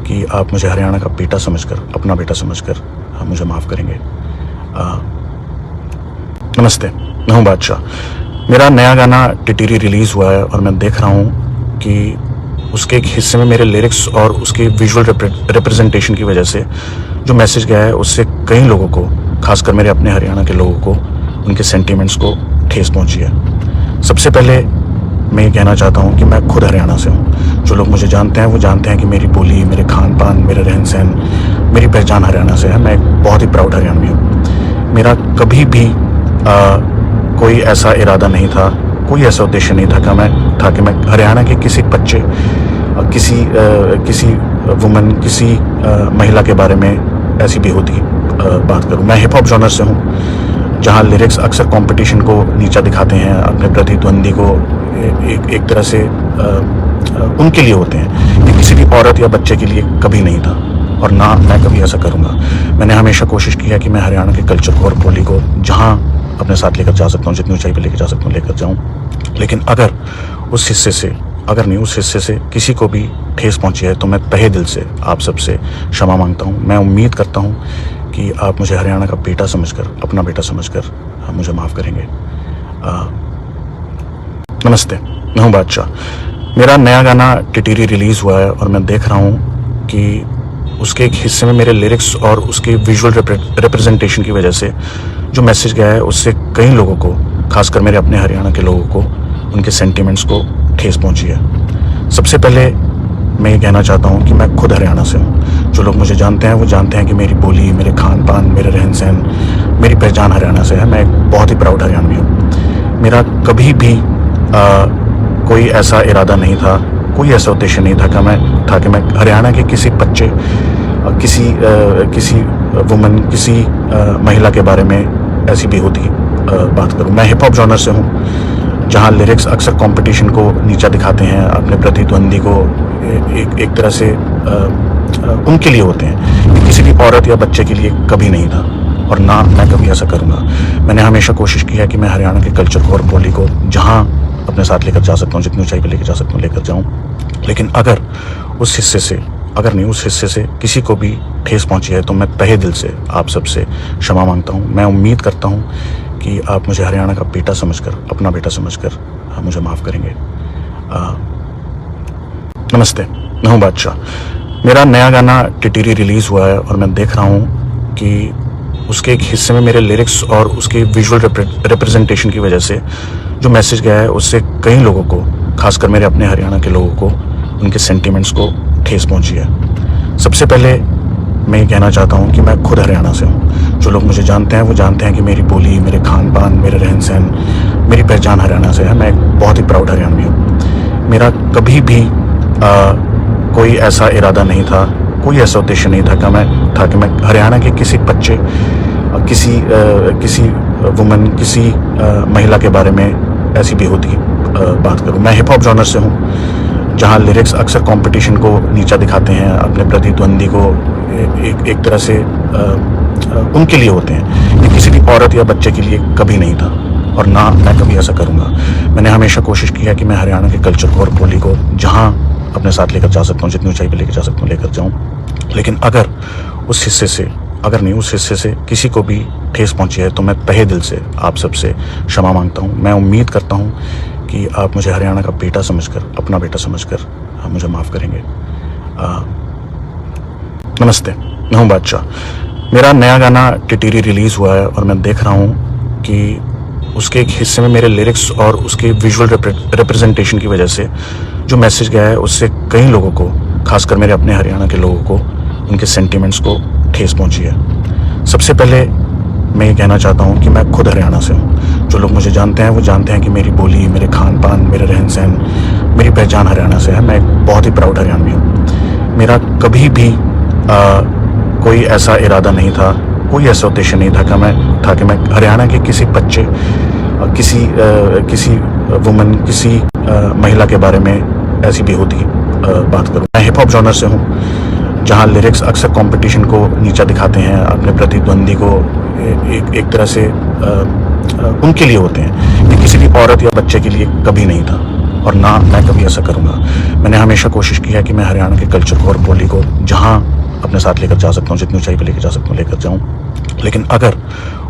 कि आप मुझे हरियाणा का बेटा समझकर, अपना बेटा समझकर मुझे माफ़ करेंगे। नमस्ते, मैं हूं बादशाह। मेरा नया गाना टिटिरी रिलीज़ हुआ है और मैं देख रहा हूं कि उसके एक हिस्से में मेरे लिरिक्स और उसके विजुअल रिप्रेजेंटेशन की वजह से जो मैसेज गया है उससे कई लोगों को, खासकर मेरे अपने हरियाणा के लोगों को, उनके सेंटिमेंट्स को ठेस पहुंची है। सबसे पहले मैं ये कहना चाहता हूँ कि मैं खुद हरियाणा से हूँ। जो लोग मुझे जानते हैं वो जानते हैं कि मेरी बोली, मेरे खान पान, मेरे रहन सहन, मेरी पहचान हरियाणा से है। मैं एक बहुत ही प्राउड हरियाणवी हूँ। मेरा कभी भी कोई ऐसा इरादा नहीं था, कोई ऐसा उद्देश्य नहीं था कि मैं हरियाणा के किसी बच्चे, किसी वुमन, किसी महिला के बारे में ऐसी बेहूदी बात करूं। मैं हिप हॉप जॉनर से हूं, जहां लिरिक्स अक्सर कंपटीशन को नीचा दिखाते हैं, अपने प्रतिद्वंदी को एक तरह से उनके लिए होते हैं। ये किसी भी औरत या बच्चे के लिए कभी नहीं था और ना मैं कभी ऐसा करूंगा। मैंने हमेशा कोशिश की है कि मैं हरियाणा के कल्चर को और बोली को जहां अपने साथ लेकर जा सकता हूँ, जितनी ऊंचाई पर लेकर जा सकता हूँ लेकर जाऊँ। लेकिन अगर उस हिस्से से किसी को भी ठेस पहुंची है तो मैं तहे दिल से आप सबसे क्षमा मांगता हूं। मैं उम्मीद करता हूं कि आप मुझे हरियाणा का बेटा समझकर, अपना बेटा समझकर मुझे माफ़ करेंगे। नमस्ते, मैं हूं बादशाह। मेरा नया गाना टिटीरी रिलीज़ हुआ है और मैं देख रहा हूं कि उसके एक हिस्से में मेरे लिरिक्स और उसके विजुअल रिप्रेजेंटेशन की वजह से जो मैसेज गया है उससे कई लोगों को, खासकर मेरे अपने हरियाणा के लोगों को, उनके सेंटिमेंट्स को ठेस पहुंची है। सबसे पहले मैं ये कहना चाहता हूँ कि मैं खुद हरियाणा से हूँ। जो लोग मुझे जानते हैं वो जानते हैं कि मेरी बोली, मेरे खान पान, मेरे रहन सहन, मेरी पहचान हरियाणा से है। मैं एक बहुत ही प्राउड हरियाणवी हूँ। मेरा कभी भी कोई ऐसा इरादा नहीं था, कोई ऐसा उद्देश्य नहीं था कि मैं हरियाणा के किसी बच्चे, किसी वुमन, किसी महिला के बारे में ऐसी बेहूदी बात करूं। मैं हिप हॉप जॉनर से हूं, जहां लिरिक्स अक्सर कंपटीशन को नीचा दिखाते हैं, अपने प्रतिद्वंदी को एक तरह से उनके लिए होते हैं। ये किसी भी औरत या बच्चे के लिए कभी नहीं था और ना मैं कभी ऐसा करूंगा। मैंने हमेशा कोशिश की है कि मैं हरियाणा के कल्चर को और बोली को जहां अपने साथ लेकर जा सकता हूँ, जितनी ऊंचाई पर लेकर जा सकता हूँ लेकर जाऊँ। लेकिन अगर उस हिस्से से किसी को भी ठेस पहुंची है तो मैं तहे दिल से आप सबसे क्षमा मांगता हूं। मैं उम्मीद करता हूं कि आप मुझे हरियाणा का बेटा समझकर, अपना बेटा समझकर मुझे माफ़ करेंगे। नमस्ते, मैं हूं बादशाह। मेरा नया गाना टिटीरी रिलीज़ हुआ है और मैं देख रहा हूं कि उसके एक हिस्से में मेरे लिरिक्स और उसके विजुअल रिप्रेजेंटेशन की वजह से जो मैसेज गया है उससे कई लोगों को, खासकर मेरे अपने हरियाणा के लोगों को, उनके सेंटिमेंट्स को ठेस पहुंची है। सबसे पहले मैं ये कहना चाहता हूँ कि मैं खुद हरियाणा से हूँ। जो लोग मुझे जानते हैं वो जानते हैं कि मेरी बोली, मेरे खान पान, मेरे रहन सहन, मेरी पहचान हरियाणा से है। मैं एक बहुत ही प्राउड हरियाणवी हूँ। मेरा कभी भी कोई ऐसा इरादा नहीं था, कोई ऐसा उद्देश्य नहीं था कि मैं हरियाणा के किसी बच्चे, किसी वुमन, किसी महिला के बारे में ऐसी बेहूदी बात करूं। मैं हिप हॉप जॉनर से हूं, जहां लिरिक्स अक्सर कंपटीशन को नीचा दिखाते हैं, अपने प्रतिद्वंदी को एक तरह से उनके लिए होते हैं। ये किसी भी औरत या बच्चे के लिए कभी नहीं था और ना मैं कभी ऐसा करूंगा। मैंने हमेशा कोशिश की है कि मैं हरियाणा के कल्चर को और बोली को जहां अपने साथ लेकर जा सकता हूँ, जितनी ऊंचाई पर लेकर जा सकता हूँ लेकर जाऊँ। लेकिन अगर उस हिस्से से किसी को भी ठेस पहुंची है तो मैं तहे दिल से आप सबसे क्षमा मांगता हूँ। मैं उम्मीद करता हूँ कि आप मुझे हरियाणा का बेटा समझकर, अपना बेटा समझकर मुझे माफ़ करेंगे। नमस्ते, मैं हूं बादशाह। मेरा नया गाना टिटीरी रिलीज़ हुआ है और मैं देख रहा हूं कि उसके एक हिस्से में मेरे लिरिक्स और उसके विजुअल रिप्रेजेंटेशन की वजह से जो मैसेज गया है उससे कई लोगों को, खासकर मेरे अपने हरियाणा के लोगों को, उनके सेंटिमेंट्स को ठेस पहुंची है। सबसे पहले मैं ये कहना चाहता हूँ कि मैं खुद हरियाणा से हूँ। जो लोग मुझे जानते हैं वो जानते हैं कि मेरी बोली, मेरे खान पान, मेरे रहन सहन, मेरी पहचान हरियाणा से है। मैं एक बहुत ही प्राउड हरियाणवी हूँ। मेरा कभी भी कोई ऐसा इरादा नहीं था, कोई ऐसा उद्देश्य नहीं था कि मैं हरियाणा के किसी बच्चे, किसी वुमन, किसी महिला के बारे में ऐसी बेहूदी बात करूं। मैं हिप हॉप जॉनर से हूं, जहां लिरिक्स अक्सर कंपटीशन को नीचा दिखाते हैं, अपने प्रतिद्वंदी को एक तरह से उनके लिए होते हैं। ये किसी भी औरत या बच्चे के लिए कभी नहीं था और ना मैं कभी ऐसा करूंगा। मैंने हमेशा कोशिश की है कि मैं हरियाणा के कल्चर को और बोली को जहां अपने साथ लेकर जा सकता हूँ, जितनी ऊंचाई पर लेकर जा सकता हूँ लेकर जाऊँ। लेकिन अगर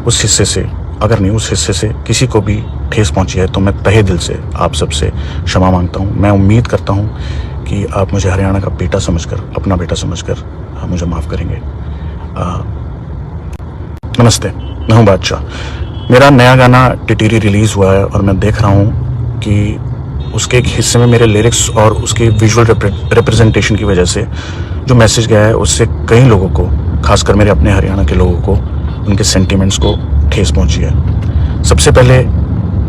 उस हिस्से से किसी को भी ठेस पहुंची है तो मैं तहे दिल से आप सबसे क्षमा मांगता हूँ। मैं उम्मीद करता हूँ कि आप मुझे हरियाणा का बेटा समझकर, अपना बेटा समझकर मुझे माफ़ करेंगे। नमस्ते, मैं हूं बादशाह। मेरा नया गाना टिटिरी रिलीज़ हुआ है और मैं देख रहा हूं कि उसके एक हिस्से में मेरे लिरिक्स और उसके विजुअल रिप्रेजेंटेशन की वजह से जो मैसेज गया है उससे कई लोगों को, खासकर मेरे अपने हरियाणा के लोगों को, उनके सेंटिमेंट्स को ठेस पहुंची है। सबसे पहले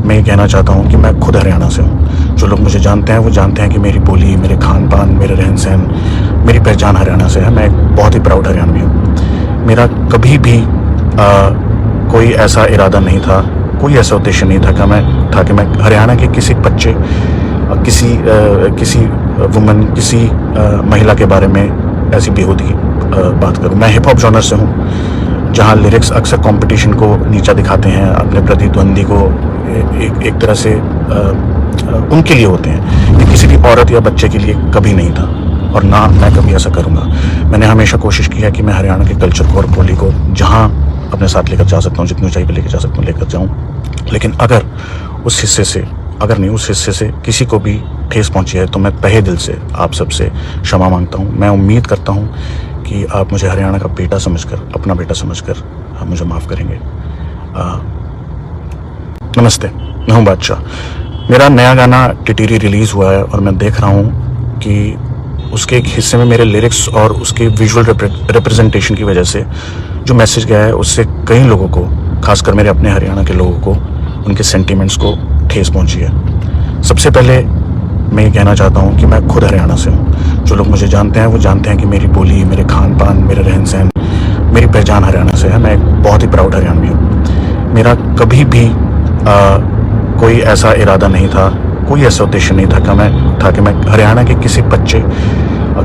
मैं ये कहना चाहता हूँ कि मैं खुद हरियाणा से हूँ। जो लोग मुझे जानते हैं वो जानते हैं कि मेरी बोली, मेरे खान पान, मेरे रहन सहन, मेरी पहचान हरियाणा से है। मैं एक बहुत ही प्राउड हरियाणवी हूँ। मेरा कभी भी कोई ऐसा इरादा नहीं था, कोई ऐसा उद्देश्य नहीं था कि मैं हरियाणा के किसी बच्चे, किसी वुमन, किसी महिला के बारे में ऐसी बेहूदी बात करूं। मैं हिप हॉप जॉनर से हूं, जहां लिरिक्स अक्सर कंपटीशन को नीचा दिखाते हैं, अपने प्रतिद्वंदी को एक तरह से उनके लिए होते हैं। ये किसी भी औरत या बच्चे के लिए कभी नहीं था और ना मैं कभी ऐसा करूंगा। मैंने हमेशा कोशिश की है कि मैं हरियाणा के कल्चर को और बोली को जहां अपने साथ लेकर जा सकता हूँ, जितनी ऊंचाई पर लेकर जा सकता हूँ लेकर जाऊँ। लेकिन अगर उस हिस्से से किसी को भी ठेस पहुंची है तो मैं तहे दिल से आप सबसे क्षमा मांगता हूँ। मैं उम्मीद करता हूँ कि आप मुझे हरियाणा का बेटा समझकर, अपना बेटा समझकर मुझे माफ़ करेंगे। नमस्ते, मैं हूं बादशाह। मेरा नया गाना टिटिरी रिलीज़ हुआ है और मैं देख रहा हूं कि उसके एक हिस्से में मेरे लिरिक्स और उसके विजुअल रिप्रेजेंटेशन की वजह से जो मैसेज गया है उससे कई लोगों को, खासकर मेरे अपने हरियाणा के लोगों को, उनके सेंटिमेंट्स को ठेस पहुंची है। सबसे पहले मैं ये कहना चाहता हूँ कि मैं खुद हरियाणा से हूँ। जो लोग मुझे जानते हैं वो जानते हैं कि मेरी बोली, मेरे खान पान, मेरे रहन सहन, मेरी पहचान हरियाणा से है। मैं एक बहुत ही प्राउड हरियाणवी हूँ। मेरा कभी भी कोई ऐसा इरादा नहीं था, कोई ऐसा उद्देश्य नहीं था कि मैं हरियाणा के किसी बच्चे,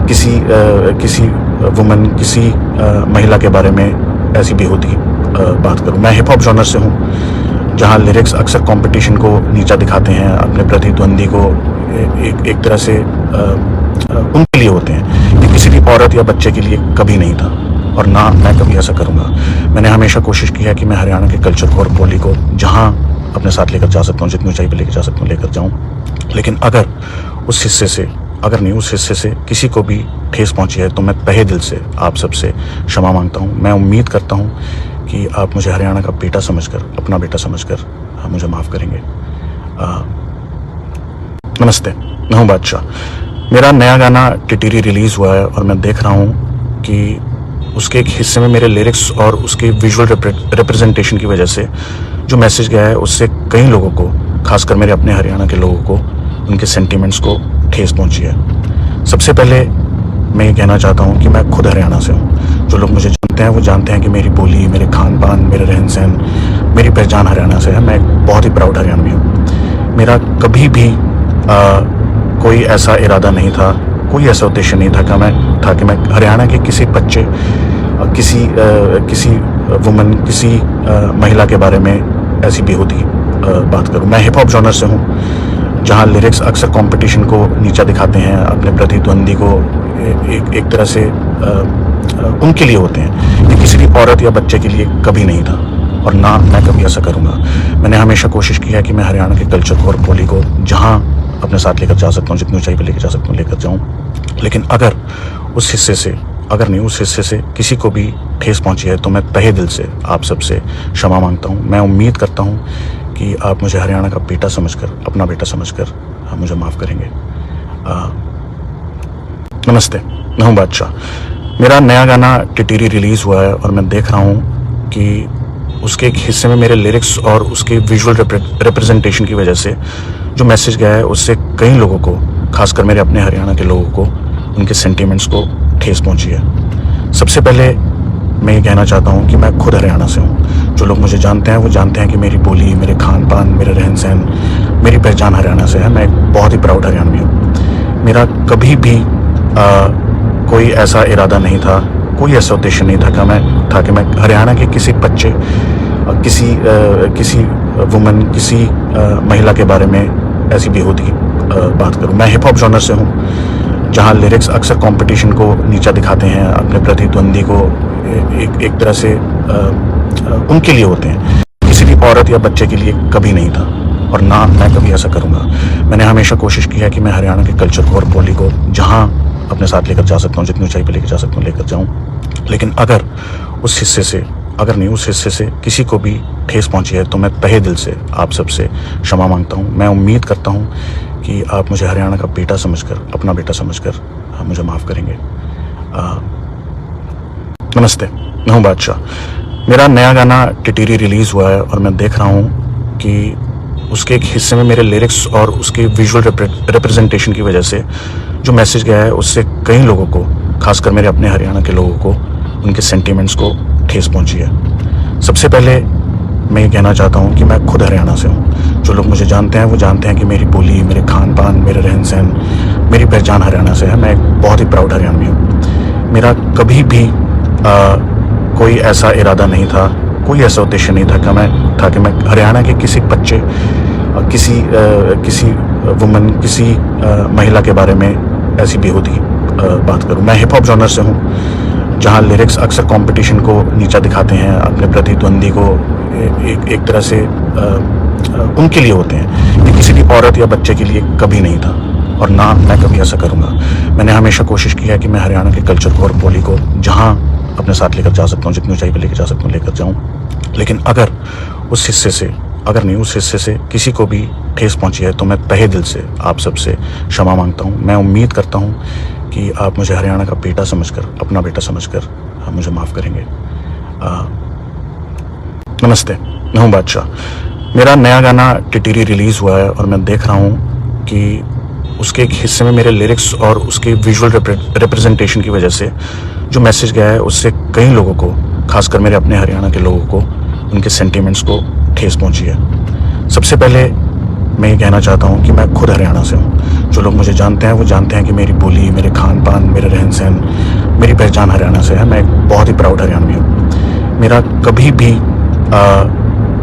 किसी वुमन, किसी महिला के बारे में ऐसी बेहूदी बात करूं। मैं हिप हॉप जॉनर से हूं, जहां लिरिक्स अक्सर कंपटीशन को नीचा दिखाते हैं, अपने प्रतिद्वंदी को एक तरह से उनके लिए होते हैं। ये किसी भी औरत या बच्चे के लिए कभी नहीं था और ना मैं कभी ऐसा करूंगा। मैंने हमेशा कोशिश की है कि मैं हरियाणा के कल्चर को और बोली को जहां अपने साथ लेकर जा सकता हूँ, जितनी ऊंचाई पर लेकर जा सकता हूँ लेकर जाऊँ। लेकिन अगर उस हिस्से से किसी को भी ठेस पहुंची है तो मैं तहे दिल से आप सबसे क्षमा मांगता हूँ। मैं उम्मीद करता हूँ कि आप मुझे हरियाणा का बेटा समझकर, अपना बेटा समझकर मुझे माफ़ करेंगे। नमस्ते, मैं हूं बादशाह। मेरा नया गाना टिटिरी रिलीज़ हुआ है और मैं देख रहा हूँ कि उसके एक हिस्से में मेरे लिरिक्स और उसके विजुअल रिप्रेजेंटेशन की वजह से जो मैसेज गया है उससे कई लोगों को, खासकर मेरे अपने हरियाणा के लोगों को, उनके सेंटिमेंट्स को ठेस पहुंची है। सबसे पहले मैं ये कहना चाहता हूँ कि मैं खुद हरियाणा से हूँ। जो लोग मुझे जानते हैं वो जानते हैं कि मेरी बोली, मेरे खान पान, मेरे रहन सहन, मेरी पहचान हरियाणा से है। मैं एक बहुत ही प्राउड हरियाणवी हूँ। मेरा कभी भी कोई ऐसा इरादा नहीं था, कोई ऐसा उद्देश्य नहीं था कि मैं हरियाणा के किसी बच्चे, किसी वुमन, किसी महिला के बारे में ऐसी बेहूदी बात करूं। मैं हिप हॉप जॉनर से हूं, जहां लिरिक्स अक्सर कंपटीशन को नीचा दिखाते हैं, अपने प्रतिद्वंदी को एक तरह से उनके लिए होते हैं। ये किसी भी औरत या बच्चे के लिए कभी नहीं था और ना मैं कभी ऐसा करूंगा। मैंने हमेशा कोशिश की है कि मैं हरियाणा के कल्चर को और बोली को जहां अपने साथ लेकर जा सकता हूँ, जितनी ऊंचाई पर लेकर जा सकता हूँ लेकर जाऊँ। लेकिन अगर उस हिस्से से किसी को भी ठेस पहुंची है तो मैं तहे दिल से आप सबसे क्षमा मांगता हूँ। मैं उम्मीद करता हूँ कि आप मुझे हरियाणा का बेटा समझकर, अपना बेटा समझकर मुझे माफ़ करेंगे। नमस्ते, मैं हूं बादशाह। मेरा नया गाना टिटिरी रिलीज़ हुआ है और मैं देख रहा हूँ कि उसके एक हिस्से में मेरे लिरिक्स और उसके विजुअल रिप्रेजेंटेशन की वजह से जो मैसेज गया है उससे कई लोगों को, खासकर मेरे अपने हरियाणा के लोगों को, उनके सेंटिमेंट्स को ठेस पहुंची है। सबसे पहले मैं ये कहना चाहता हूँ कि मैं खुद हरियाणा से हूँ। जो लोग मुझे जानते हैं वो जानते हैं कि मेरी बोली, मेरे खान पान, मेरे रहन सहन, मेरी पहचान हरियाणा से है। मैं एक बहुत ही प्राउड हरियाणवी हूँ। मेरा कभी भी कोई ऐसा इरादा नहीं था, कोई ऐसा उद्देश्य नहीं था कि मैं हरियाणा के किसी बच्चे, किसी वुमन, किसी महिला के बारे में ऐसी बेहूदी बात करूं। मैं हिप हॉप जॉनर से हूं, जहां लिरिक्स अक्सर कंपटीशन को नीचा दिखाते हैं, अपने प्रतिद्वंदी को एक तरह से उनके लिए होते हैं। किसी भी औरत या बच्चे के लिए कभी नहीं था और ना मैं कभी ऐसा करूंगा। मैंने हमेशा कोशिश की है कि मैं हरियाणा के कल्चर को और बोली को जहां अपने साथ लेकर जा सकता हूँ, जितनी ऊंचाई पर लेकर जा सकता हूँ लेकर जाऊँ। लेकिन अगर उस अगर नहीं उस हिस्से से किसी को भी ठेस पहुंची है तो मैं तहे दिल से आप सबसे क्षमा मांगता हूं। मैं उम्मीद करता हूं कि आप मुझे हरियाणा का बेटा समझकर, अपना बेटा समझकर मुझे माफ़ करेंगे। नमस्ते, मैं हूं बादशाह। मेरा नया गाना टिटिरी रिलीज़ हुआ है और मैं देख रहा हूं कि उसके एक हिस्से में मेरे लिरिक्स और उसके विजुअल रिप्रेजेंटेशन की वजह से जो मैसेज गया है उससे कई लोगों को, खासकर मेरे अपने हरियाणा के लोगों को, उनके सेंटीमेंट्स को ठेस पहुंची है। सबसे पहले मैं ये कहना चाहता हूँ कि मैं खुद हरियाणा से हूँ। जो लोग मुझे जानते हैं वो जानते हैं कि मेरी बोली, मेरे खान पान, मेरे रहन सहन, मेरी पहचान हरियाणा से है। मैं एक बहुत ही प्राउड हरियाणवी हूँ। मेरा कभी भी कोई ऐसा इरादा नहीं था, कोई ऐसा उद्देश्य नहीं था कि मैं हरियाणा के किसी बच्चे, किसी वुमन, किसी महिला के बारे में ऐसी बेहूदी बात करूं। मैं हिप हॉप जॉनर से हूं, जहां लिरिक्स अक्सर कंपटीशन को नीचा दिखाते हैं, अपने प्रतिद्वंदी को एक तरह से उनके लिए होते हैं। ये किसी भी औरत या बच्चे के लिए कभी नहीं था और ना मैं कभी ऐसा करूंगा। मैंने हमेशा कोशिश की है कि मैं हरियाणा के कल्चर को और बोली को जहां अपने साथ लेकर जा सकता हूँ, जितनी ऊंचाई पर लेकर जा सकता हूँ लेकर जाऊँ। लेकिन अगर उस हिस्से से किसी को भी ठेस पहुंची है तो मैं तहे दिल से आप सबसे क्षमा मांगता हूं। मैं उम्मीद करता हूं कि आप मुझे हरियाणा का बेटा समझकर, अपना बेटा समझकर मुझे माफ़ करेंगे। नमस्ते, मैं हूं बादशाह। मेरा नया गाना टिटिरी रिलीज़ हुआ है और मैं देख रहा हूं कि उसके एक हिस्से में मेरे लिरिक्स और उसके विजुअल रिप्रेजेंटेशन की वजह से जो मैसेज गया है उससे कई लोगों को, खासकर मेरे अपने हरियाणा के लोगों को, उनके सेंटीमेंट्स को ठेस पहुंची है। सबसे पहले मैं ये कहना चाहता हूँ कि मैं खुद हरियाणा से हूँ। जो लोग मुझे जानते हैं वो जानते हैं कि मेरी बोली, मेरे खान पान, मेरे रहन सहन, मेरी पहचान हरियाणा से है। मैं एक बहुत ही प्राउड हरियाणवी हूँ। मेरा कभी भी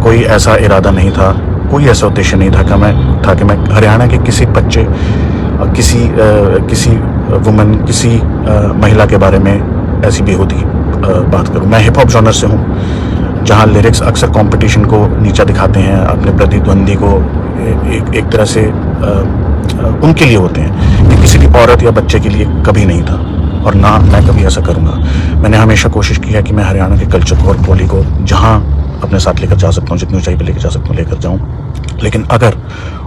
कोई ऐसा इरादा नहीं था, कोई ऐसा उद्देश्य नहीं था कि मैं हरियाणा के किसी बच्चे, किसी वुमन, किसी महिला के बारे में ऐसी बेहूदी बात करूं। मैं हिप हॉप जॉनर से हूं, जहां लिरिक्स अक्सर कंपटीशन को नीचा दिखाते हैं, अपने प्रतिद्वंदी को एक तरह से उनके लिए होते हैं। ये किसी भी औरत या बच्चे के लिए कभी नहीं था और ना मैं कभी ऐसा करूंगा। मैंने हमेशा कोशिश की है कि मैं हरियाणा के कल्चर को और बोली को जहां अपने साथ लेकर जा सकता हूँ, जितनी ऊंचाई पर लेकर जा सकता हूँ लेकर जाऊँ। लेकिन अगर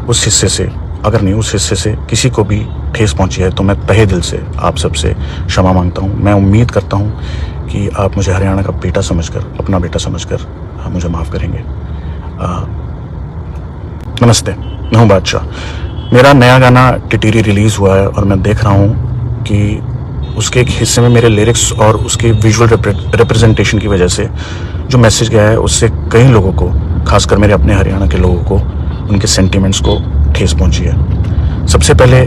उस हिस्से से किसी को भी ठेस पहुंची है तो मैं तहे दिल से आप सबसे क्षमा मांगता हूं। मैं उम्मीद करता हूं कि आप मुझे हरियाणा का बेटा समझकर, अपना बेटा समझकर मुझे माफ़ करेंगे। नमस्ते, मैं हूं बादशाह। मेरा नया गाना टिटिरी रिलीज़ हुआ है और मैं देख रहा हूं कि उसके एक हिस्से में मेरे लिरिक्स और उसके विजुअल रिप्रेजेंटेशन की वजह से जो मैसेज गया है उससे कई लोगों को, खासकर मेरे अपने हरियाणा के लोगों को, उनके सेंटीमेंट्स को ठेस पहुंची है। सबसे पहले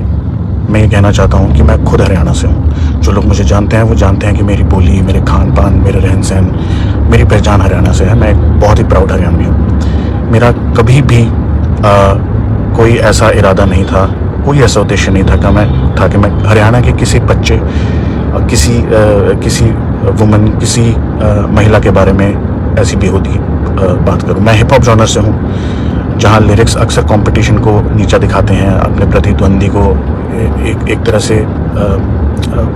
मैं ये कहना चाहता हूँ कि मैं खुद हरियाणा से हूँ। जो लोग मुझे जानते हैं वो जानते हैं कि मेरी बोली, मेरे खान पान, मेरे रहन सहन, मेरी पहचान हरियाणा से है। मैं एक बहुत ही प्राउड हरियाणवी हूँ। मेरा कभी भी कोई ऐसा इरादा नहीं था, कोई ऐसा उद्देश्य नहीं था कि मैं हरियाणा के किसी बच्चे, किसी वुमन, किसी महिला के बारे में ऐसी बेहूदी बात करूं। मैं हिप हॉप जॉनर से हूं, जहां लिरिक्स अक्सर कंपटीशन को नीचा दिखाते हैं, अपने प्रतिद्वंदी को एक तरह से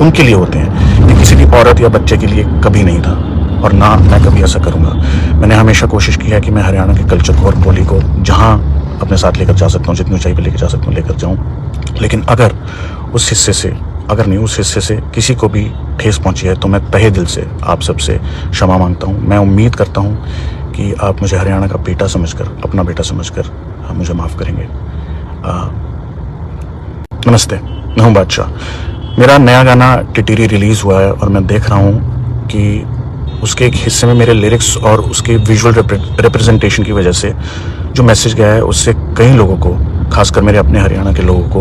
उनके लिए होते हैं। ये किसी भी औरत या बच्चे के लिए कभी नहीं था और ना मैं कभी ऐसा करूंगा। मैंने हमेशा कोशिश की है कि मैं हरियाणा के कल्चर को और बोली को जहां अपने साथ लेकर जा सकता हूँ, जितनी ऊंचाई पर लेकर जा सकता हूँ लेकर जाऊँ। लेकिन अगर उस हिस्से से किसी को भी ठेस पहुंची है तो मैं तहे दिल से आप सबसे क्षमा मांगता हूं। मैं उम्मीद करता हूं कि आप मुझे हरियाणा का बेटा समझकर, अपना बेटा समझकर मुझे माफ़ करेंगे। नमस्ते, मैं हूं बादशाह। मेरा नया गाना टिटिरी रिलीज़ हुआ है और मैं देख रहा हूं कि उसके एक हिस्से में मेरे लिरिक्स और उसके विजुअल रिप्रेजेंटेशन की वजह से जो मैसेज गया है उससे कई लोगों को, खासकर मेरे अपने हरियाणा के लोगों को,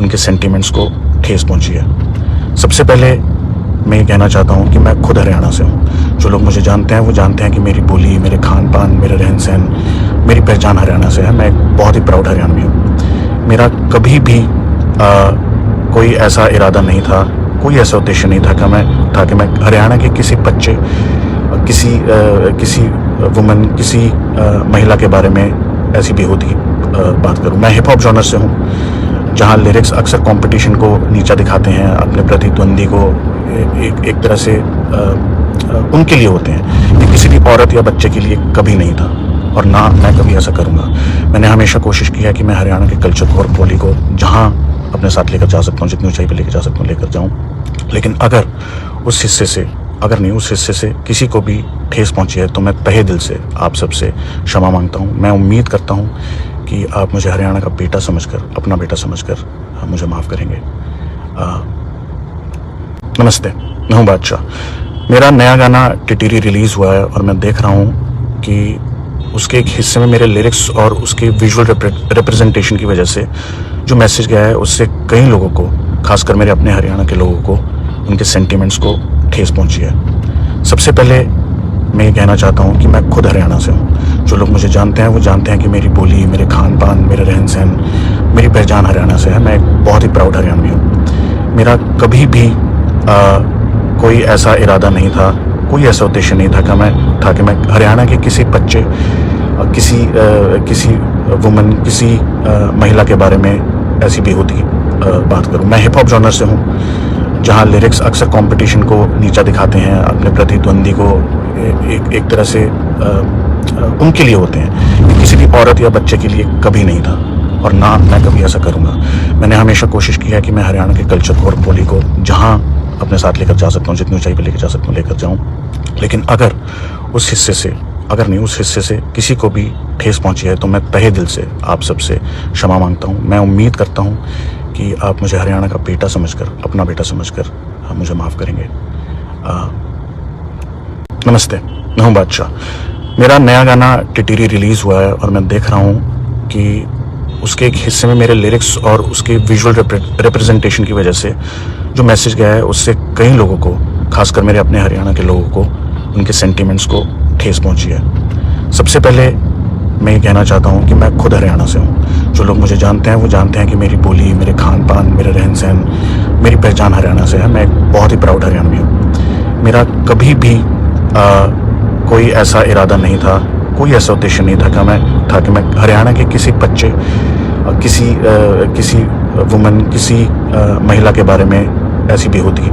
उनके सेंटीमेंट्स को ठेस पहुंची है। सबसे पहले मैं ये कहना चाहता हूँ कि मैं खुद हरियाणा से हूँ। जो लोग मुझे जानते हैं वो जानते हैं कि मेरी बोली, मेरे खान पान, मेरे रहन सहन, मेरी पहचान हरियाणा से है। मैं एक बहुत ही प्राउड हरियाणवी हूँ। मेरा कभी भी कोई ऐसा इरादा नहीं था, कोई ऐसा उद्देश्य नहीं था कि मैं हरियाणा के किसी बच्चे, किसी वुमन, किसी महिला के बारे में ऐसी बेहूदी बात करूं। मैं हिप हॉप जॉनर से हूं, जहां लिरिक्स अक्सर कंपटीशन को नीचा दिखाते हैं, अपने प्रतिद्वंदी को एक तरह से उनके लिए होते हैं। ये किसी किसी भी औरत या बच्चे के लिए कभी नहीं था और ना मैं कभी ऐसा करूँगा। मैंने हमेशा कोशिश की है कि मैं हरियाणा के कल्चर को और बोली को जहाँ अपने साथ लेकर जा सकता हूँ, जितनी ऊंचाई पर लेकर जा सकता हूँ लेकर जाऊँ। लेकिन अगर उस हिस्से से किसी को भी ठेस पहुँची है तो मैं तहे दिल से आप सबसे क्षमा मांगता हूँ। मैं उम्मीद करता हूँ कि आप मुझे हरियाणा का बेटा समझकर, अपना बेटा समझकर मुझे माफ़ करेंगे। नमस्ते, मैं हूँ बादशाह। मेरा नया गाना टिटिरी रिलीज़ हुआ है और मैं देख रहा हूँ कि उसके एक हिस्से में मेरे लिरिक्स और उसके विजुअल रिप्रेजेंटेशन की वजह से जो मैसेज गया है उससे कई लोगों को, खासकर मेरे अपने हरियाणा के लोगों को, उनके सेंटिमेंट्स को ठेस पहुंची है। सबसे पहले मैं ये कहना चाहता हूँ कि मैं खुद हरियाणा से हूँ। जो लोग मुझे जानते हैं वो जानते हैं कि मेरी बोली, मेरे खान पान, मेरे रहन सहन, मेरी पहचान हरियाणा से है। मैं एक बहुत ही प्राउड हरियाणवी हूँ। मेरा कभी भी कोई ऐसा इरादा नहीं था, कोई ऐसा उद्देश्य नहीं था कि मैं हरियाणा के किसी बच्चे, किसी वुमन, किसी महिला के बारे में ऐसी बेहूदी बात करूं। मैं हिप हॉप जॉनर से हूं, जहां लिरिक्स अक्सर कंपटीशन को नीचा दिखाते हैं, अपने प्रतिद्वंदी को एक तरह से उनके लिए होते हैं। ये किसी भी औरत या बच्चे के लिए कभी नहीं था और ना मैं कभी ऐसा करूँगा। मैंने हमेशा कोशिश की है कि मैं हरियाणा के कल्चर को और बोली को जहाँ अपने साथ लेकर जा सकता हूँ, जितनी ऊंचाई पर लेकर जा सकता हूँ लेकर जाऊँ। लेकिन अगर उस हिस्से से किसी को भी ठेस पहुँची है तो मैं तहे दिल से आप सबसे क्षमा मांगता हूँ। मैं उम्मीद करता हूँ कि आप मुझे हरियाणा का बेटा समझकर, अपना बेटा समझकर मुझे माफ़ करेंगे। नमस्ते, मैं हूँ बादशाह। मेरा नया गाना टिटिरी रिलीज़ हुआ है और मैं देख रहा हूँ कि उसके एक हिस्से में मेरे लिरिक्स और उसके विजुअल रिप्रेजेंटेशन की वजह से जो मैसेज गया है उससे कई लोगों को, खासकर मेरे अपने हरियाणा के लोगों को, उनके सेंटिमेंट्स को ठेस पहुंची है। सबसे पहले मैं ये कहना चाहता हूँ कि मैं खुद हरियाणा से हूँ। जो लोग मुझे जानते हैं वो जानते हैं कि मेरी बोली, मेरे खान पान, मेरे रहन सहन, मेरी पहचान हरियाणा से है। मैं एक बहुत ही प्राउड हरियाणवी हूँ। मेरा कभी भी कोई ऐसा इरादा नहीं था, कोई ऐसा उद्देश्य नहीं था कि मैं हरियाणा के किसी बच्चे, किसी वुमन, किसी महिला के बारे में ऐसी बेहूदी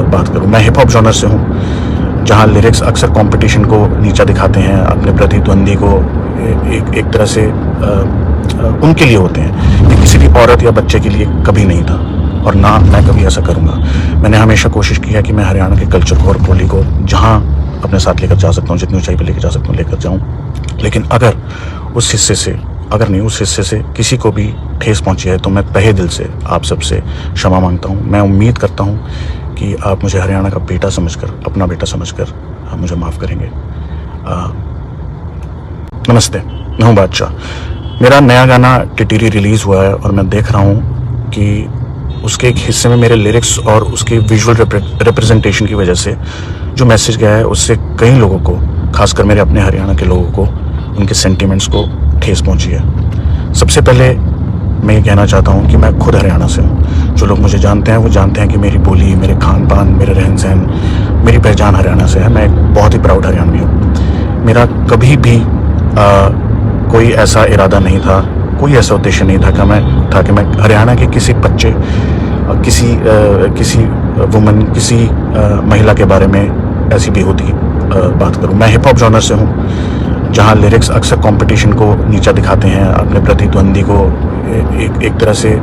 बात करूं। मैं हिप हॉप जॉनर से हूं, जहां लिरिक्स अक्सर कंपटीशन को नीचा दिखाते हैं, अपने प्रतिद्वंदी को एक तरह से उनके लिए होते हैं। ये किसी भी औरत या बच्चे के लिए कभी नहीं था और ना मैं कभी ऐसा करूँगा। मैंने हमेशा कोशिश की है कि मैं हरियाणा के कल्चर को और बोली को जहाँ अपने साथ लेकर जा सकता हूँ, जितनी ऊंचाई पर लेकर जा सकता हूँ लेकर जाऊँ। लेकिन अगर उस हिस्से से किसी को भी ठेस पहुंची है तो मैं तहे दिल से आप सबसे क्षमा मांगता हूं। मैं उम्मीद करता हूं कि आप मुझे हरियाणा का बेटा समझकर, अपना बेटा समझकर मुझे माफ़ करेंगे। नमस्ते, मैं हूं बादशाह। मेरा नया गाना टिटिरी रिलीज़ हुआ है और मैं देख रहा हूं कि उसके एक हिस्से में मेरे लिरिक्स और उसके विजुअल रिप्रेजेंटेशन की वजह से जो मैसेज गया है उससे कई लोगों को, खासकर मेरे अपने हरियाणा के लोगों को, उनके सेंटिमेंट्स को ठेस पहुंची है। सबसे पहले मैं ये कहना चाहता हूँ कि मैं खुद हरियाणा से हूँ। जो लोग मुझे जानते हैं वो जानते हैं कि मेरी बोली, मेरे खान पान, मेरे रहन सहन, मेरी पहचान हरियाणा से है। मैं एक बहुत ही प्राउड हरियाणवी हूँ। मेरा कभी भी कोई ऐसा इरादा नहीं था, कोई ऐसा उद्देश्य नहीं था कि मैं हरियाणा के किसी बच्चे, किसी वुमन, किसी महिला के बारे में ऐसी बेहूदी बात करूं। मैं हिप हॉप जॉनर से हूं, जहां लिरिक्स अक्सर कंपटीशन को नीचा दिखाते हैं, अपने प्रतिद्वंदी को एक तरह से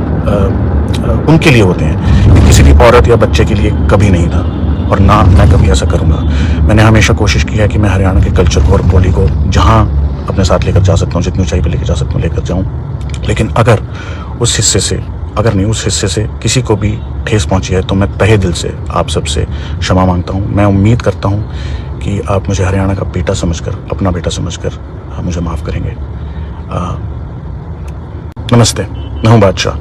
उनके लिए होते हैं। ये किसी भी औरत या बच्चे के लिए कभी नहीं था और ना मैं कभी ऐसा करूँगा। मैंने हमेशा कोशिश की है कि मैं हरियाणा के कल्चर को और बोली को जहाँ अपने साथ लेकर जा सकता हूँ, जितनी ऊंचाई पर लेकर जा सकता हूँ लेकर जाऊँ। लेकिन अगर उस हिस्से से किसी को भी ठेस पहुंची है तो मैं तहे दिल से आप सबसे क्षमा मांगता हूं। मैं उम्मीद करता हूं कि आप मुझे हरियाणा का बेटा समझकर, अपना बेटा समझकर मुझे माफ़ करेंगे। नमस्ते, मैं हूं बादशाह।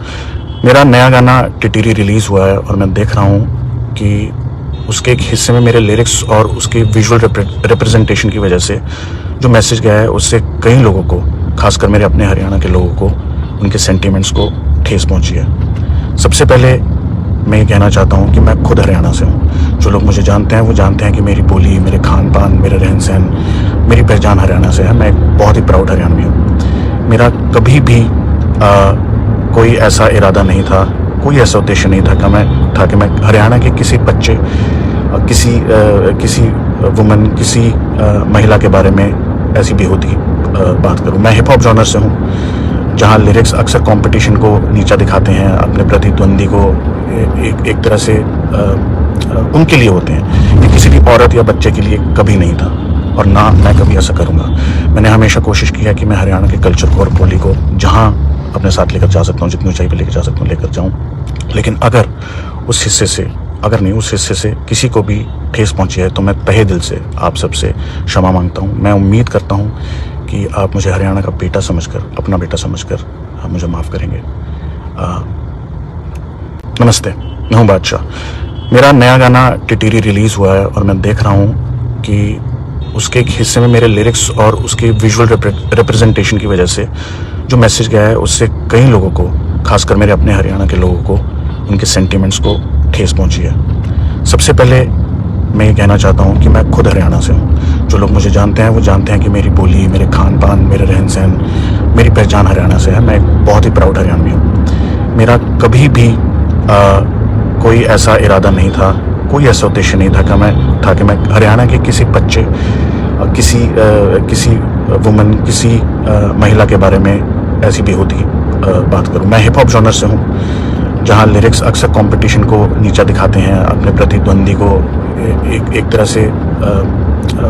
मेरा नया गाना टिटिरी रिलीज़ हुआ है और मैं देख रहा हूं कि उसके एक हिस्से में मेरे लिरिक्स और उसके विजुअल रिप्रेजेंटेशन की वजह से जो मैसेज गया है उससे कई लोगों को, खासकर मेरे अपने हरियाणा के लोगों को, उनके सेंटिमेंट्स को ठेस पहुंची है। सबसे पहले मैं ये कहना चाहता हूँ कि मैं खुद हरियाणा से हूँ। जो लोग मुझे जानते हैं वो जानते हैं कि मेरी बोली, मेरे खान पान, मेरे रहन सहन, मेरी पहचान हरियाणा से है। मैं एक बहुत ही प्राउड हरियाणवी हूँ। मेरा कभी भी कोई ऐसा इरादा नहीं था, कोई ऐसा उद्देश्य नहीं था कि मैं हरियाणा के किसी बच्चे, किसी वुमन, किसी महिला के बारे में ऐसी बेहूदी बात करूं। मैं हिप हॉप जॉनर से हूं, जहां लिरिक्स अक्सर कंपटीशन को नीचा दिखाते हैं, अपने प्रतिद्वंदी को एक तरह से उनके लिए होते हैं। ये किसी भी औरत या बच्चे के लिए कभी नहीं था और ना मैं कभी ऐसा करूंगा। मैंने हमेशा कोशिश की है कि मैं हरियाणा के कल्चर को और बोली को जहां अपने साथ लेकर जा सकता हूं, जितनी ऊंचाई पर लेकर जा सकता हूं लेकर जाऊं। लेकिन अगर उस हिस्से से किसी को भी ठेस पहुंची है तो मैं तहे दिल से आप सबसे क्षमा मांगता हूं। मैं उम्मीद करता हूं कि आप मुझे हरियाणा का बेटा समझकर, अपना बेटा समझकर मुझे माफ़ करेंगे। नमस्ते, मैं हूं बादशाह। मेरा नया गाना टिटीरी रिलीज़ हुआ है और मैं देख रहा हूं कि उसके एक हिस्से में मेरे लिरिक्स और उसके विजुअल रिप्रेजेंटेशन की वजह से जो मैसेज गया है उससे कई लोगों को, खासकर मेरे अपने हरियाणा के लोगों को, उनके सेंटिमेंट्स को ठेस पहुंची है। सबसे पहले मैं ये कहना चाहता हूँ कि मैं खुद हरियाणा से हूँ। जो लोग मुझे जानते हैं वो जानते हैं कि मेरी बोली, मेरे खान पान, मेरे रहन सहन, मेरी पहचान हरियाणा से है। मैं एक बहुत ही प्राउड हरियाणवी हूँ। मेरा कभी भी कोई ऐसा इरादा नहीं था, कोई ऐसा उद्देश्य नहीं था कि मैं हरियाणा के किसी बच्चे, किसी वुमन, किसी महिला के बारे में ऐसी बेहूदी बात करूं। मैं हिप हॉप जॉनर से हूं, जहां लिरिक्स अक्सर कंपटीशन को नीचा दिखाते हैं, अपने प्रतिद्वंदी को एक तरह से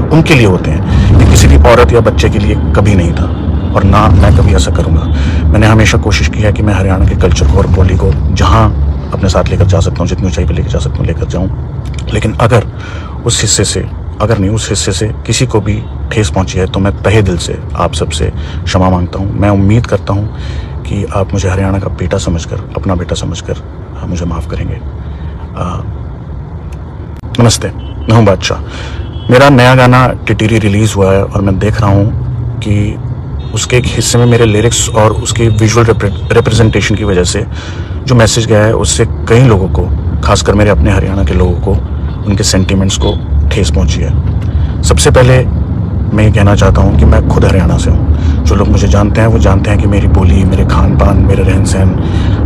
उनके लिए होते हैं। ये किसी भी औरत या बच्चे के लिए कभी नहीं था और ना मैं कभी ऐसा करूंगा। मैंने हमेशा कोशिश की है कि मैं हरियाणा के कल्चर को और बोली को जहां अपने साथ लेकर जा सकता हूं, जितनी ऊंचाई पर लेकर जा सकता हूं लेकर जाऊं। लेकिन अगर उस हिस्से से किसी को भी ठेस पहुंची है तो मैं तहे दिल से आप सबसे क्षमा मांगता हूं। मैं उम्मीद करता हूं कि आप मुझे हरियाणा का बेटा समझकर, अपना बेटा समझकर मुझे माफ़ करेंगे। नमस्ते, मैं हूं बादशाह। मेरा नया गाना टिटीरी रिलीज़ हुआ है और मैं देख रहा हूं कि उसके एक हिस्से में मेरे लिरिक्स और उसके विजुअल रिप्रेजेंटेशन की वजह से जो मैसेज गया है उससे कई लोगों को, खासकर मेरे अपने हरियाणा के लोगों को, उनके सेंटिमेंट्स को ठेस पहुंची है। सबसे पहले मैं ये कहना चाहता हूँ कि मैं खुद हरियाणा से हूँ। जो लोग मुझे जानते हैं वो जानते हैं कि मेरी बोली, मेरे खान पान, मेरे रहन सहन,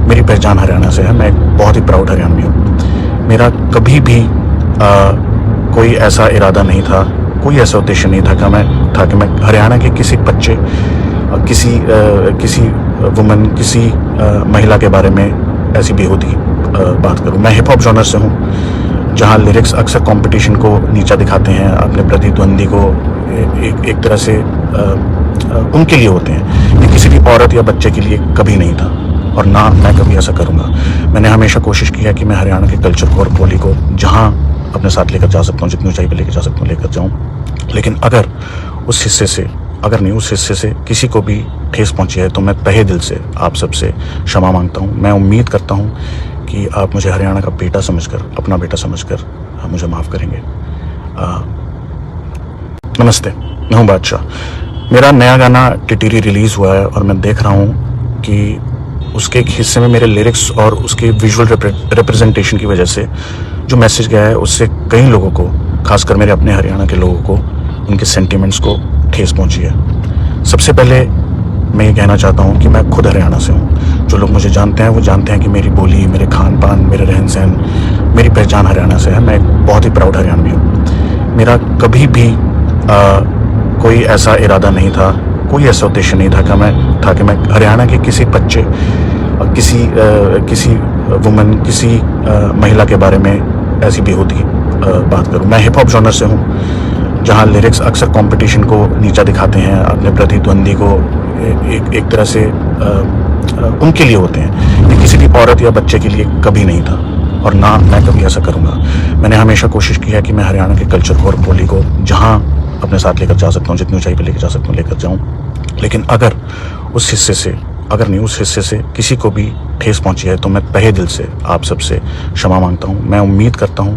मेरी पहचान हरियाणा से है। मैं एक बहुत ही प्राउड हरियाणवी हूँ। मेरा कभी भी कोई ऐसा इरादा नहीं था, कोई ऐसा उद्देश्य नहीं था कि मैं हरियाणा के किसी बच्चे, किसी वुमन, किसी महिला के बारे में ऐसी बेहूदी बात करूं। मैं हिप हॉप जॉनर से हूं, जहां लिरिक्स अक्सर कंपटीशन को नीचा दिखाते हैं, अपने प्रतिद्वंदी को एक तरह से उनके लिए होते हैं। ये किसी भी औरत या बच्चे के लिए कभी नहीं था और ना मैं कभी ऐसा करूंगा। मैंने हमेशा कोशिश की है कि मैं हरियाणा के कल्चर को और बोली को जहां अपने साथ लेकर जा सकता हूं, जितनी ऊंचाई पर लेकर जा सकता हूं लेकर जाऊं। लेकिन अगर उस हिस्से से किसी को भी ठेस पहुंची है तो मैं तहे दिल से आप सबसे क्षमा मांगता हूं। मैं उम्मीद करता हूं कि आप मुझे हरियाणा का बेटा समझकर, अपना बेटा समझकर मुझे माफ़ करेंगे। नमस्ते, मैं हूं बादशाह। मेरा नया गाना टिटीरी रिलीज़ हुआ है और मैं देख रहा हूं कि उसके एक हिस्से में मेरे लिरिक्स और उसके विजुअल रिप्रेजेंटेशन की वजह से जो मैसेज गया है उससे कई लोगों को, खासकर मेरे अपने हरियाणा के लोगों को, उनके सेंटिमेंट्स को ठेस पहुंची है। सबसे पहले मैं ये कहना चाहता हूँ कि मैं खुद हरियाणा से हूँ। जो लोग मुझे जानते हैं वो जानते हैं कि मेरी बोली, मेरे खान पान, मेरे रहन सहन, मेरी पहचान हरियाणा से है। मैं एक बहुत ही प्राउड हरियाणवी हूँ। मेरा कभी भी कोई ऐसा इरादा नहीं था, कोई ऐसा उद्देश्य नहीं था कि मैं हरियाणा के किसी बच्चे, किसी वुमन, किसी महिला के बारे में ऐसी बेहूदी बात करूं। मैं हिप हॉप जॉनर से हूं, जहां लिरिक्स अक्सर कंपटीशन को नीचा दिखाते हैं, अपने प्रतिद्वंदी को एक तरह से उनके लिए होते हैं। ये किसी भी औरत या बच्चे के लिए कभी नहीं था और ना मैं कभी ऐसा करूंगा। मैंने हमेशा कोशिश की है कि मैं हरियाणा के कल्चर को और बोली को जहां अपने साथ लेकर जा सकता हूं, जितनी ऊंचाई पर लेकर जा सकता हूं लेकर जाऊं। लेकिन अगर उस हिस्से से किसी को भी ठेस पहुंची है तो मैं तहे दिल से आप सबसे क्षमा मांगता हूं। मैं उम्मीद करता हूं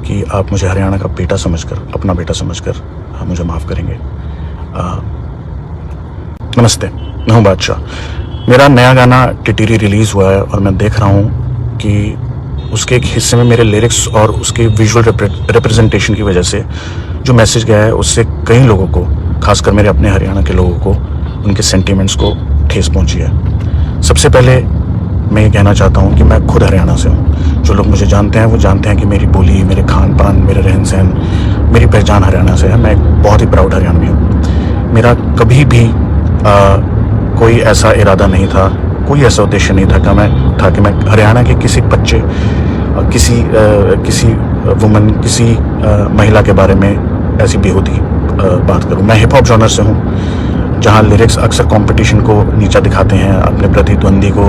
कि आप मुझे हरियाणा का बेटा समझकर, अपना बेटा समझकर मुझे माफ़ करेंगे। नमस्ते, मैं हूं बादशाह। मेरा नया गाना टिटीरी रिलीज़ हुआ है और मैं देख रहा हूं कि उसके एक हिस्से में मेरे लिरिक्स और उसके विजुअल रिप्रेजेंटेशन की वजह से जो मैसेज गया है उससे कई लोगों को, खासकर मेरे अपने हरियाणा के लोगों को, उनके सेंटिमेंट्स को ठेस पहुंची है। सबसे पहले मैं ये कहना चाहता हूँ कि मैं खुद हरियाणा से हूँ। जो लोग मुझे जानते हैं वो जानते हैं कि मेरी बोली, मेरे खान पान, मेरे रहन सहन, मेरी पहचान हरियाणा से है। मैं एक बहुत ही प्राउड हरियाणवी हूँ। मेरा कभी भी कोई ऐसा इरादा नहीं था, कोई ऐसा उद्देश्य नहीं था कि मैं हरियाणा के किसी बच्चे, किसी वुमन, किसी महिला के बारे में ऐसी बेहूदी बात करूं। मैं हिप हॉप जॉनर से हूं, जहां लिरिक्स अक्सर कंपटीशन को नीचा दिखाते हैं, अपने प्रतिद्वंदी को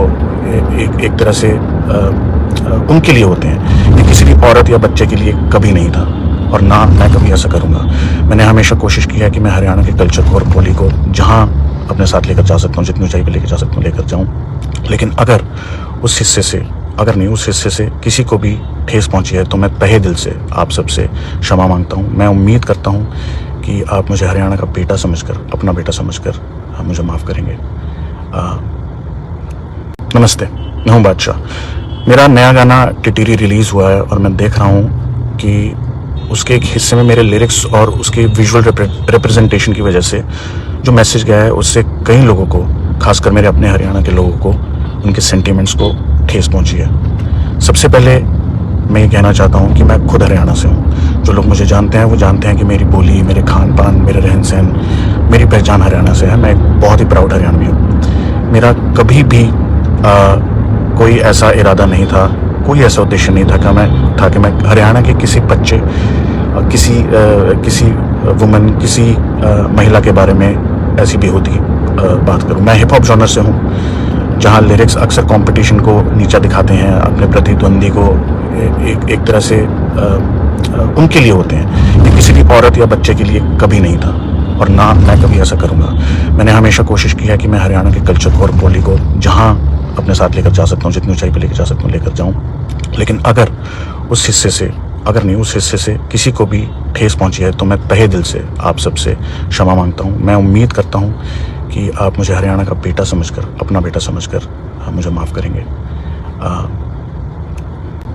एक तरह से उनके लिए होते हैं। ये किसी भी औरत या बच्चे के लिए कभी नहीं था, और ना मैं कभी ऐसा करूंगा। मैंने हमेशा कोशिश की है कि मैं हरियाणा के कल्चर को और बोली को जहां अपने साथ लेकर जा सकता हूं, जितनी ऊंचाई पर लेकर जा सकता हूं, लेकर जाऊं। लेकिन अगर उस हिस्से से किसी को भी ठेस पहुंची है तो मैं तहे दिल से आप सबसे क्षमा मांगता हूं। मैं उम्मीद करता हूं कि आप मुझे हरियाणा का बेटा समझकर, अपना बेटा समझकर मुझे माफ़ करेंगे। नमस्ते, मैं हूं बादशाह। मेरा नया गाना टिटिरी रिलीज़ हुआ है और मैं देख रहा हूं कि उसके एक हिस्से में मेरे लिरिक्स और उसके विजुअल रिप्रेजेंटेशन की वजह से जो मैसेज गया है उससे कई लोगों को, खासकर मेरे अपने हरियाणा के लोगों को, उनके सेंटिमेंट्स को ठेस पहुंची है। सबसे पहले मैं ये कहना चाहता हूँ कि मैं खुद हरियाणा से हूँ। जो लोग मुझे जानते हैं वो जानते हैं कि मेरी बोली, मेरे खान पान, मेरे रहन सहन, मेरी पहचान हरियाणा से है। मैं एक बहुत ही प्राउड हरियाणवी हूँ। मेरा कभी भी कोई ऐसा इरादा नहीं था, कोई ऐसा उद्देश्य नहीं था कि मैं हरियाणा के किसी बच्चे, किसी वुमन, किसी महिला के बारे में ऐसी बेहूदी बात करूं। मैं हिप हॉप जॉनर से हूं, जहां लिरिक्स अक्सर कंपटीशन को नीचा दिखाते हैं, अपने प्रतिद्वंदी को एक तरह से उनके लिए होते हैं। ये किसी भी औरत या बच्चे के लिए कभी नहीं था, और ना मैं कभी ऐसा करूंगा। मैंने हमेशा कोशिश की है कि मैं हरियाणा के कल्चर को और बोली को जहां अपने साथ लेकर जा सकता हूं, जितनी ऊंचाई पर लेकर जा सकता हूं, लेकर जाऊं। लेकिन अगर उस हिस्से से किसी को भी ठेस पहुंची है तो मैं तहे दिल से आप सबसे क्षमा मांगता हूं। मैं उम्मीद करता हूं कि आप मुझे हरियाणा का बेटा समझकर, अपना बेटा समझकर मुझे माफ़ करेंगे।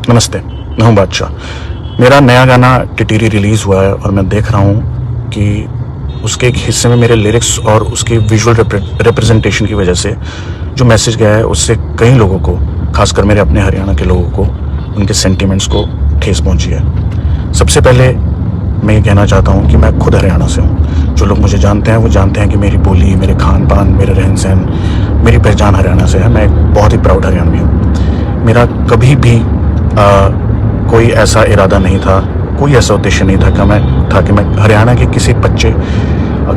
नमस्ते, मैं हूं बादशाह। मेरा नया गाना टिटिरी रिलीज़ हुआ है और मैं देख रहा हूं कि उसके एक हिस्से में मेरे लिरिक्स और उसके विजुअल रिप्रेजेंटेशन की वजह से जो मैसेज गया है उससे कई लोगों को, खासकर मेरे अपने हरियाणा के लोगों को, उनके सेंटिमेंट्स को ठेस पहुंची है। सबसे पहले मैं ये कहना चाहता हूँ कि मैं खुद हरियाणा से हूँ। जो लोग मुझे जानते हैं वो जानते हैं कि मेरी बोली, मेरे खान पान, मेरे रहन सहन, मेरी पहचान हरियाणा से है। मैं एक बहुत ही प्राउड हरियाणवी हूँ। मेरा कभी भी कोई ऐसा इरादा नहीं था, कोई ऐसा उद्देश्य नहीं था कि मैं हरियाणा के किसी बच्चे,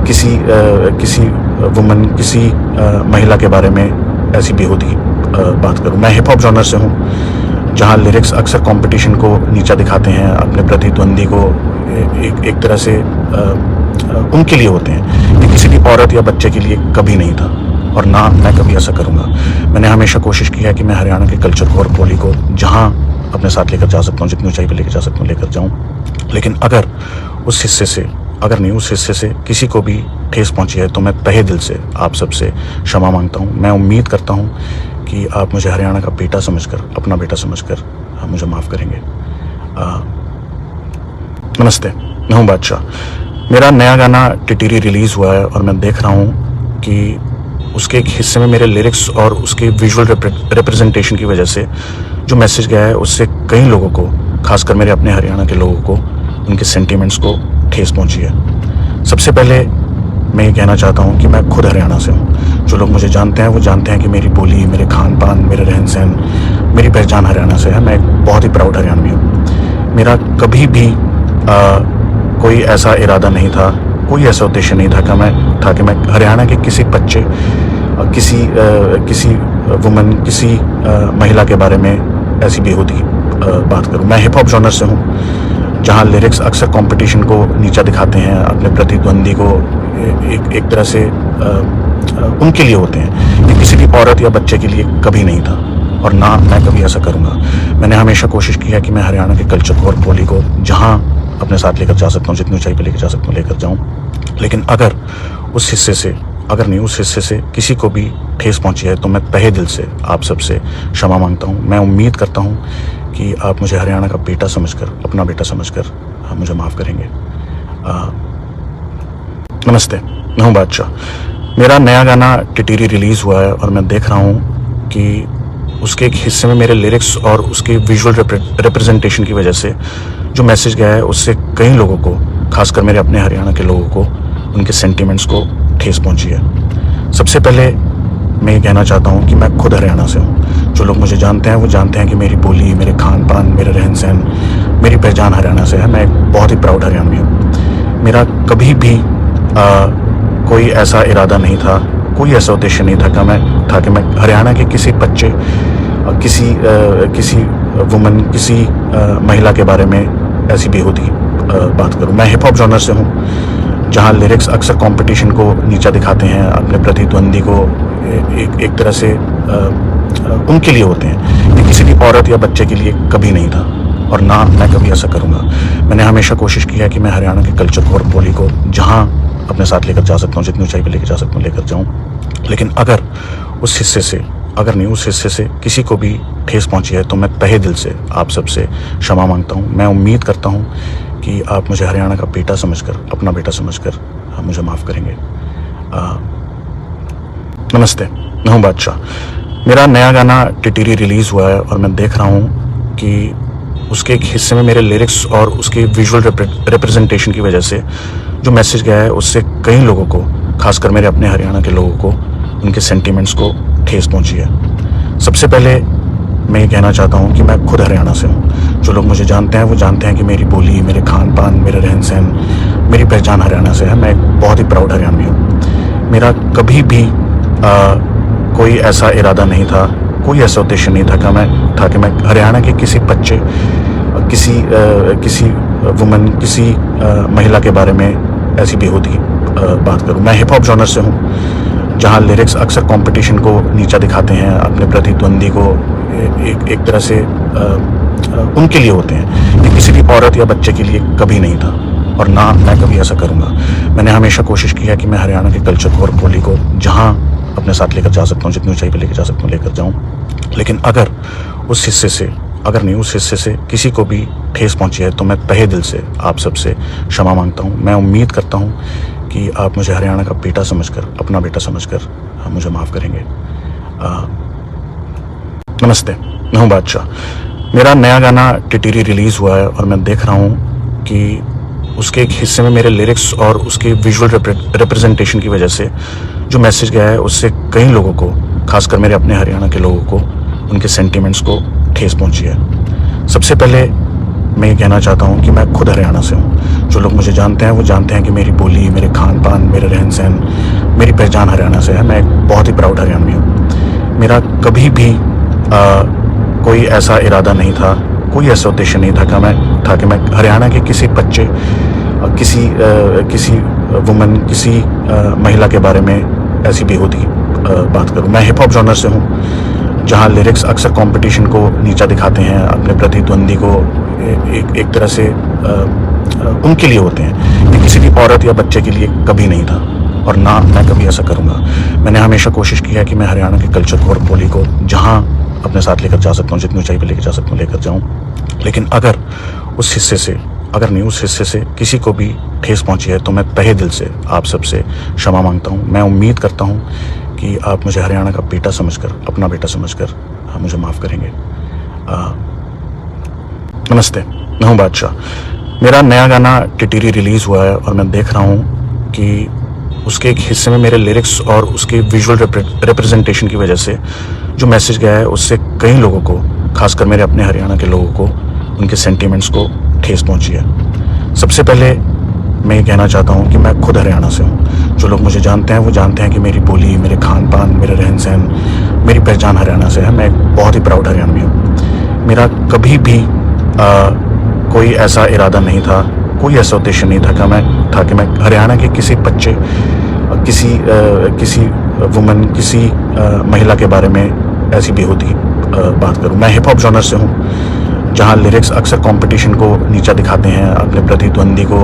किसी वुमन, किसी महिला के बारे में ऐसी बेहूदी बात करूं। मैं हिप हॉप जॉनर से हूं, जहां लिरिक्स अक्सर कंपटीशन को नीचा दिखाते हैं, अपने प्रतिद्वंदी को एक तरह से उनके लिए होते हैं। ये किसी भी औरत या बच्चे के लिए कभी नहीं था, और ना मैं कभी ऐसा करूंगा। मैंने हमेशा कोशिश की है कि मैं हरियाणा के कल्चर को और बोली को जहां अपने साथ लेकर जा सकता हूँ, जितनी ऊंचाई पर लेकर जा सकता हूँ, लेकर जाऊं। लेकिन अगर उस हिस्से से किसी को भी ठेस पहुंची है तो मैं तहे दिल से आप सबसे क्षमा मांगता हूं। मैं उम्मीद करता हूं कि आप मुझे हरियाणा का बेटा समझकर, अपना बेटा समझकर मुझे माफ़ करेंगे। नमस्ते, मैं हूं बादशाह। मेरा नया गाना टिटिरी रिलीज़ हुआ है और मैं देख रहा हूं कि उसके एक हिस्से में मेरे लिरिक्स और उसके विजुअल रिप्रेजेंटेशन की वजह से जो मैसेज गया है उससे कई लोगों को, खासकर मेरे अपने हरियाणा के लोगों को, उनके सेंटिमेंट्स को ठेस पहुंची है। सबसे पहले मैं ये कहना चाहता हूँ कि मैं खुद हरियाणा से हूँ। जो लोग मुझे जानते हैं वो जानते हैं कि मेरी बोली, मेरे खान पान, मेरे रहन सहन, मेरी पहचान हरियाणा से है। मैं एक बहुत ही प्राउड हरियाणवी हूँ। मेरा कभी भी कोई ऐसा इरादा नहीं था, कोई ऐसा उद्देश्य नहीं था कि मैं हरियाणा के किसी बच्चे, किसी वुमन, किसी महिला के बारे में ऐसी बेहूदी बात करूं। मैं हिप हॉप जॉनर से हूं, जहां लिरिक्स अक्सर कंपटीशन को नीचा दिखाते हैं, अपने प्रतिद्वंदी को एक तरह से उनके लिए होते हैं। ये किसी भी औरत या बच्चे के लिए कभी नहीं था, और ना मैं कभी ऐसा करूंगा। मैंने हमेशा कोशिश की है कि मैं हरियाणा के कल्चर को और बोली को जहां अपने साथ लेकर जा सकता हूँ, जितनी ऊंचाई पर लेकर जा सकता हूँ, लेकर जाऊं। लेकिन अगर उस हिस्से से किसी को भी ठेस पहुंची है तो मैं तहे दिल से आप सबसे क्षमा मांगता हूं। मैं उम्मीद करता हूं कि आप मुझे हरियाणा का बेटा समझकर, अपना बेटा समझकर मुझे माफ़ करेंगे। नमस्ते, मैं हूं बादशाह। मेरा नया गाना टिटिरी रिलीज़ हुआ है और मैं देख रहा हूं कि उसके एक हिस्से में मेरे लिरिक्स और उसके विजुअल रिप्रेजेंटेशन की वजह से जो मैसेज गया है उससे कई लोगों को, खासकर मेरे अपने हरियाणा के लोगों को, उनके सेंटिमेंट्स को ठेस पहुंची है। सबसे पहले मैं ये कहना चाहता हूँ कि मैं खुद हरियाणा से हूँ। जो लोग मुझे जानते हैं वो जानते हैं कि मेरी बोली, मेरे खान पान, मेरे रहन सहन, मेरी पहचान हरियाणा से है। मैं एक बहुत ही प्राउड हरियाणवी हूँ। मेरा कभी भी कोई ऐसा इरादा नहीं था, कोई ऐसा उद्देश्य नहीं था कि मैं हरियाणा के किसी बच्चे, किसी वुमन, किसी महिला के बारे में ऐसी बेहूदी बात करूं। मैं हिप हॉप जॉनर से हूं, जहां लिरिक्स अक्सर कंपटीशन को नीचा दिखाते हैं, अपने प्रतिद्वंदी को एक तरह से उनके लिए होते हैं। ये किसी भी औरत या बच्चे के लिए कभी नहीं था और ना मैं कभी ऐसा करूंगा। मैंने हमेशा कोशिश की है कि मैं हरियाणा के कल्चर को और बोली को जहां अपने साथ लेकर जा सकता हूँ, जितनी ऊंचाई पर लेकर जा सकता हूँ लेकर जाऊँ। लेकिन अगर उस हिस्से से किसी को भी ठेस पहुंची है तो मैं तहे दिल से आप सबसे क्षमा मांगता हूं। मैं उम्मीद करता हूं कि आप मुझे हरियाणा का बेटा समझकर, अपना बेटा समझकर मुझे माफ़ करेंगे। नमस्ते, मैं हूं बादशाह। मेरा नया गाना टिटिरी रिलीज़ हुआ है और मैं देख रहा हूं कि उसके एक हिस्से में मेरे लिरिक्स और उसके विजुअल रिप्रेजेंटेशन की वजह से जो मैसेज गया है उससे कई लोगों को, खासकर मेरे अपने हरियाणा के लोगों को, उनके सेंटिमेंट्स को ठेस पहुंची है। सबसे पहले मैं ये कहना चाहता हूँ कि मैं खुद हरियाणा से हूँ। जो लोग मुझे जानते हैं वो जानते हैं कि मेरी बोली, मेरे खान पान, मेरे रहन सहन, मेरी पहचान हरियाणा से है। मैं एक बहुत ही प्राउड हरियाणवी हूँ। मेरा कभी भी कोई ऐसा इरादा नहीं था, कोई ऐसा उद्देश्य नहीं था कि मैं हरियाणा के किसी बच्चे, किसी वुमन, किसी महिला के बारे में ऐसी बेहूदी बात करूं। मैं हिप हॉप जॉनर से हूं, जहां लिरिक्स अक्सर कंपटीशन को नीचा दिखाते हैं, अपने प्रतिद्वंदी को एक तरह से उनके लिए होते हैं। ये किसी भी औरत या बच्चे के लिए कभी नहीं था और ना मैं कभी ऐसा करूंगा। मैंने हमेशा कोशिश की है कि मैं हरियाणा के कल्चर को और बोली को जहां अपने साथ लेकर जा सकता हूँ, जितनी ऊंचाई पर लेकर जा सकता हूँ लेकर जाऊँ। लेकिन अगर उस हिस्से से किसी को भी ठेस पहुंची है तो मैं तहे दिल से आप सबसे क्षमा मांगता हूँ। मैं उम्मीद करता हूँ कि आप मुझे हरियाणा का बेटा समझकर, अपना बेटा समझकर मुझे माफ़ करेंगे। नमस्ते, मैं हूं बादशाह। मेरा नया गाना टिटिरी रिलीज़ हुआ है और मैं देख रहा हूँ कि उसके एक हिस्से में मेरे लिरिक्स और उसके विजुअल रिप्रेजेंटेशन की वजह से जो मैसेज गया है उससे कई लोगों को, खासकर मेरे अपने हरियाणा के लोगों को, उनके सेंटिमेंट्स को ठेस पहुंची है। सबसे पहले मैं ये कहना चाहता हूँ कि मैं खुद हरियाणा से हूँ। जो लोग मुझे जानते हैं वो जानते हैं कि मेरी बोली, मेरे खान पान, मेरे रहन सहन, मेरी पहचान हरियाणा से है। मैं एक बहुत ही प्राउड हरियाणवी हूँ। मेरा कभी भी कोई ऐसा इरादा नहीं था, कोई ऐसा उद्देश्य नहीं था कि मैं हरियाणा के किसी बच्चे, किसी वुमन, किसी महिला के बारे में ऐसी बेहूदी बात करूं। मैं हिप हॉप जॉनर से हूं, जहां लिरिक्स अक्सर कंपटीशन को नीचा दिखाते हैं, अपने प्रतिद्वंदी को एक तरह से उनके लिए होते हैं। ये किसी भी औरत या बच्चे के लिए कभी नहीं था और ना मैं कभी ऐसा करूंगा। मैंने हमेशा कोशिश की है कि मैं हरियाणा के कल्चर को और बोली को जहां अपने साथ लेकर जा सकता हूँ, जितनी ऊंचाई पर लेकर जा सकता हूँ लेकर जाऊँ। लेकिन अगर उस हिस्से से किसी को भी ठेस पहुंची है तो मैं तहे दिल से आप सबसे क्षमा मांगता हूँ। मैं उम्मीद करता हूँ कि आप मुझे हरियाणा का बेटा समझकर, अपना बेटा समझकर मुझे माफ़ करेंगे। नमस्ते, मैं हूं बादशाह। मेरा नया गाना टिटिरी रिलीज़ हुआ है और मैं देख रहा हूँ कि उसके एक हिस्से में मेरे लिरिक्स और उसके विजुअल रिप्रेजेंटेशन की वजह से जो मैसेज गया है उससे कई लोगों को, खासकर मेरे अपने हरियाणा के लोगों को, उनके सेंटिमेंट्स को ठेस पहुंची है। सबसे पहले मैं ये कहना चाहता हूँ कि मैं खुद हरियाणा से हूँ। जो लोग मुझे जानते हैं वो जानते हैं कि मेरी बोली, मेरे खान पान, मेरे रहन सहन, मेरी पहचान हरियाणा से है। मैं एक बहुत ही प्राउड हरियाणवी हूँ। मेरा कभी भी कोई ऐसा इरादा नहीं था, कोई ऐसा उद्देश्य नहीं था कि मैं हरियाणा के किसी बच्चे, किसी वुमन, किसी महिला के बारे में ऐसी बेहूदी बात करूं। मैं हिप हॉप जॉनर से हूं, जहां लिरिक्स अक्सर कंपटीशन को नीचा दिखाते हैं, अपने प्रतिद्वंदी को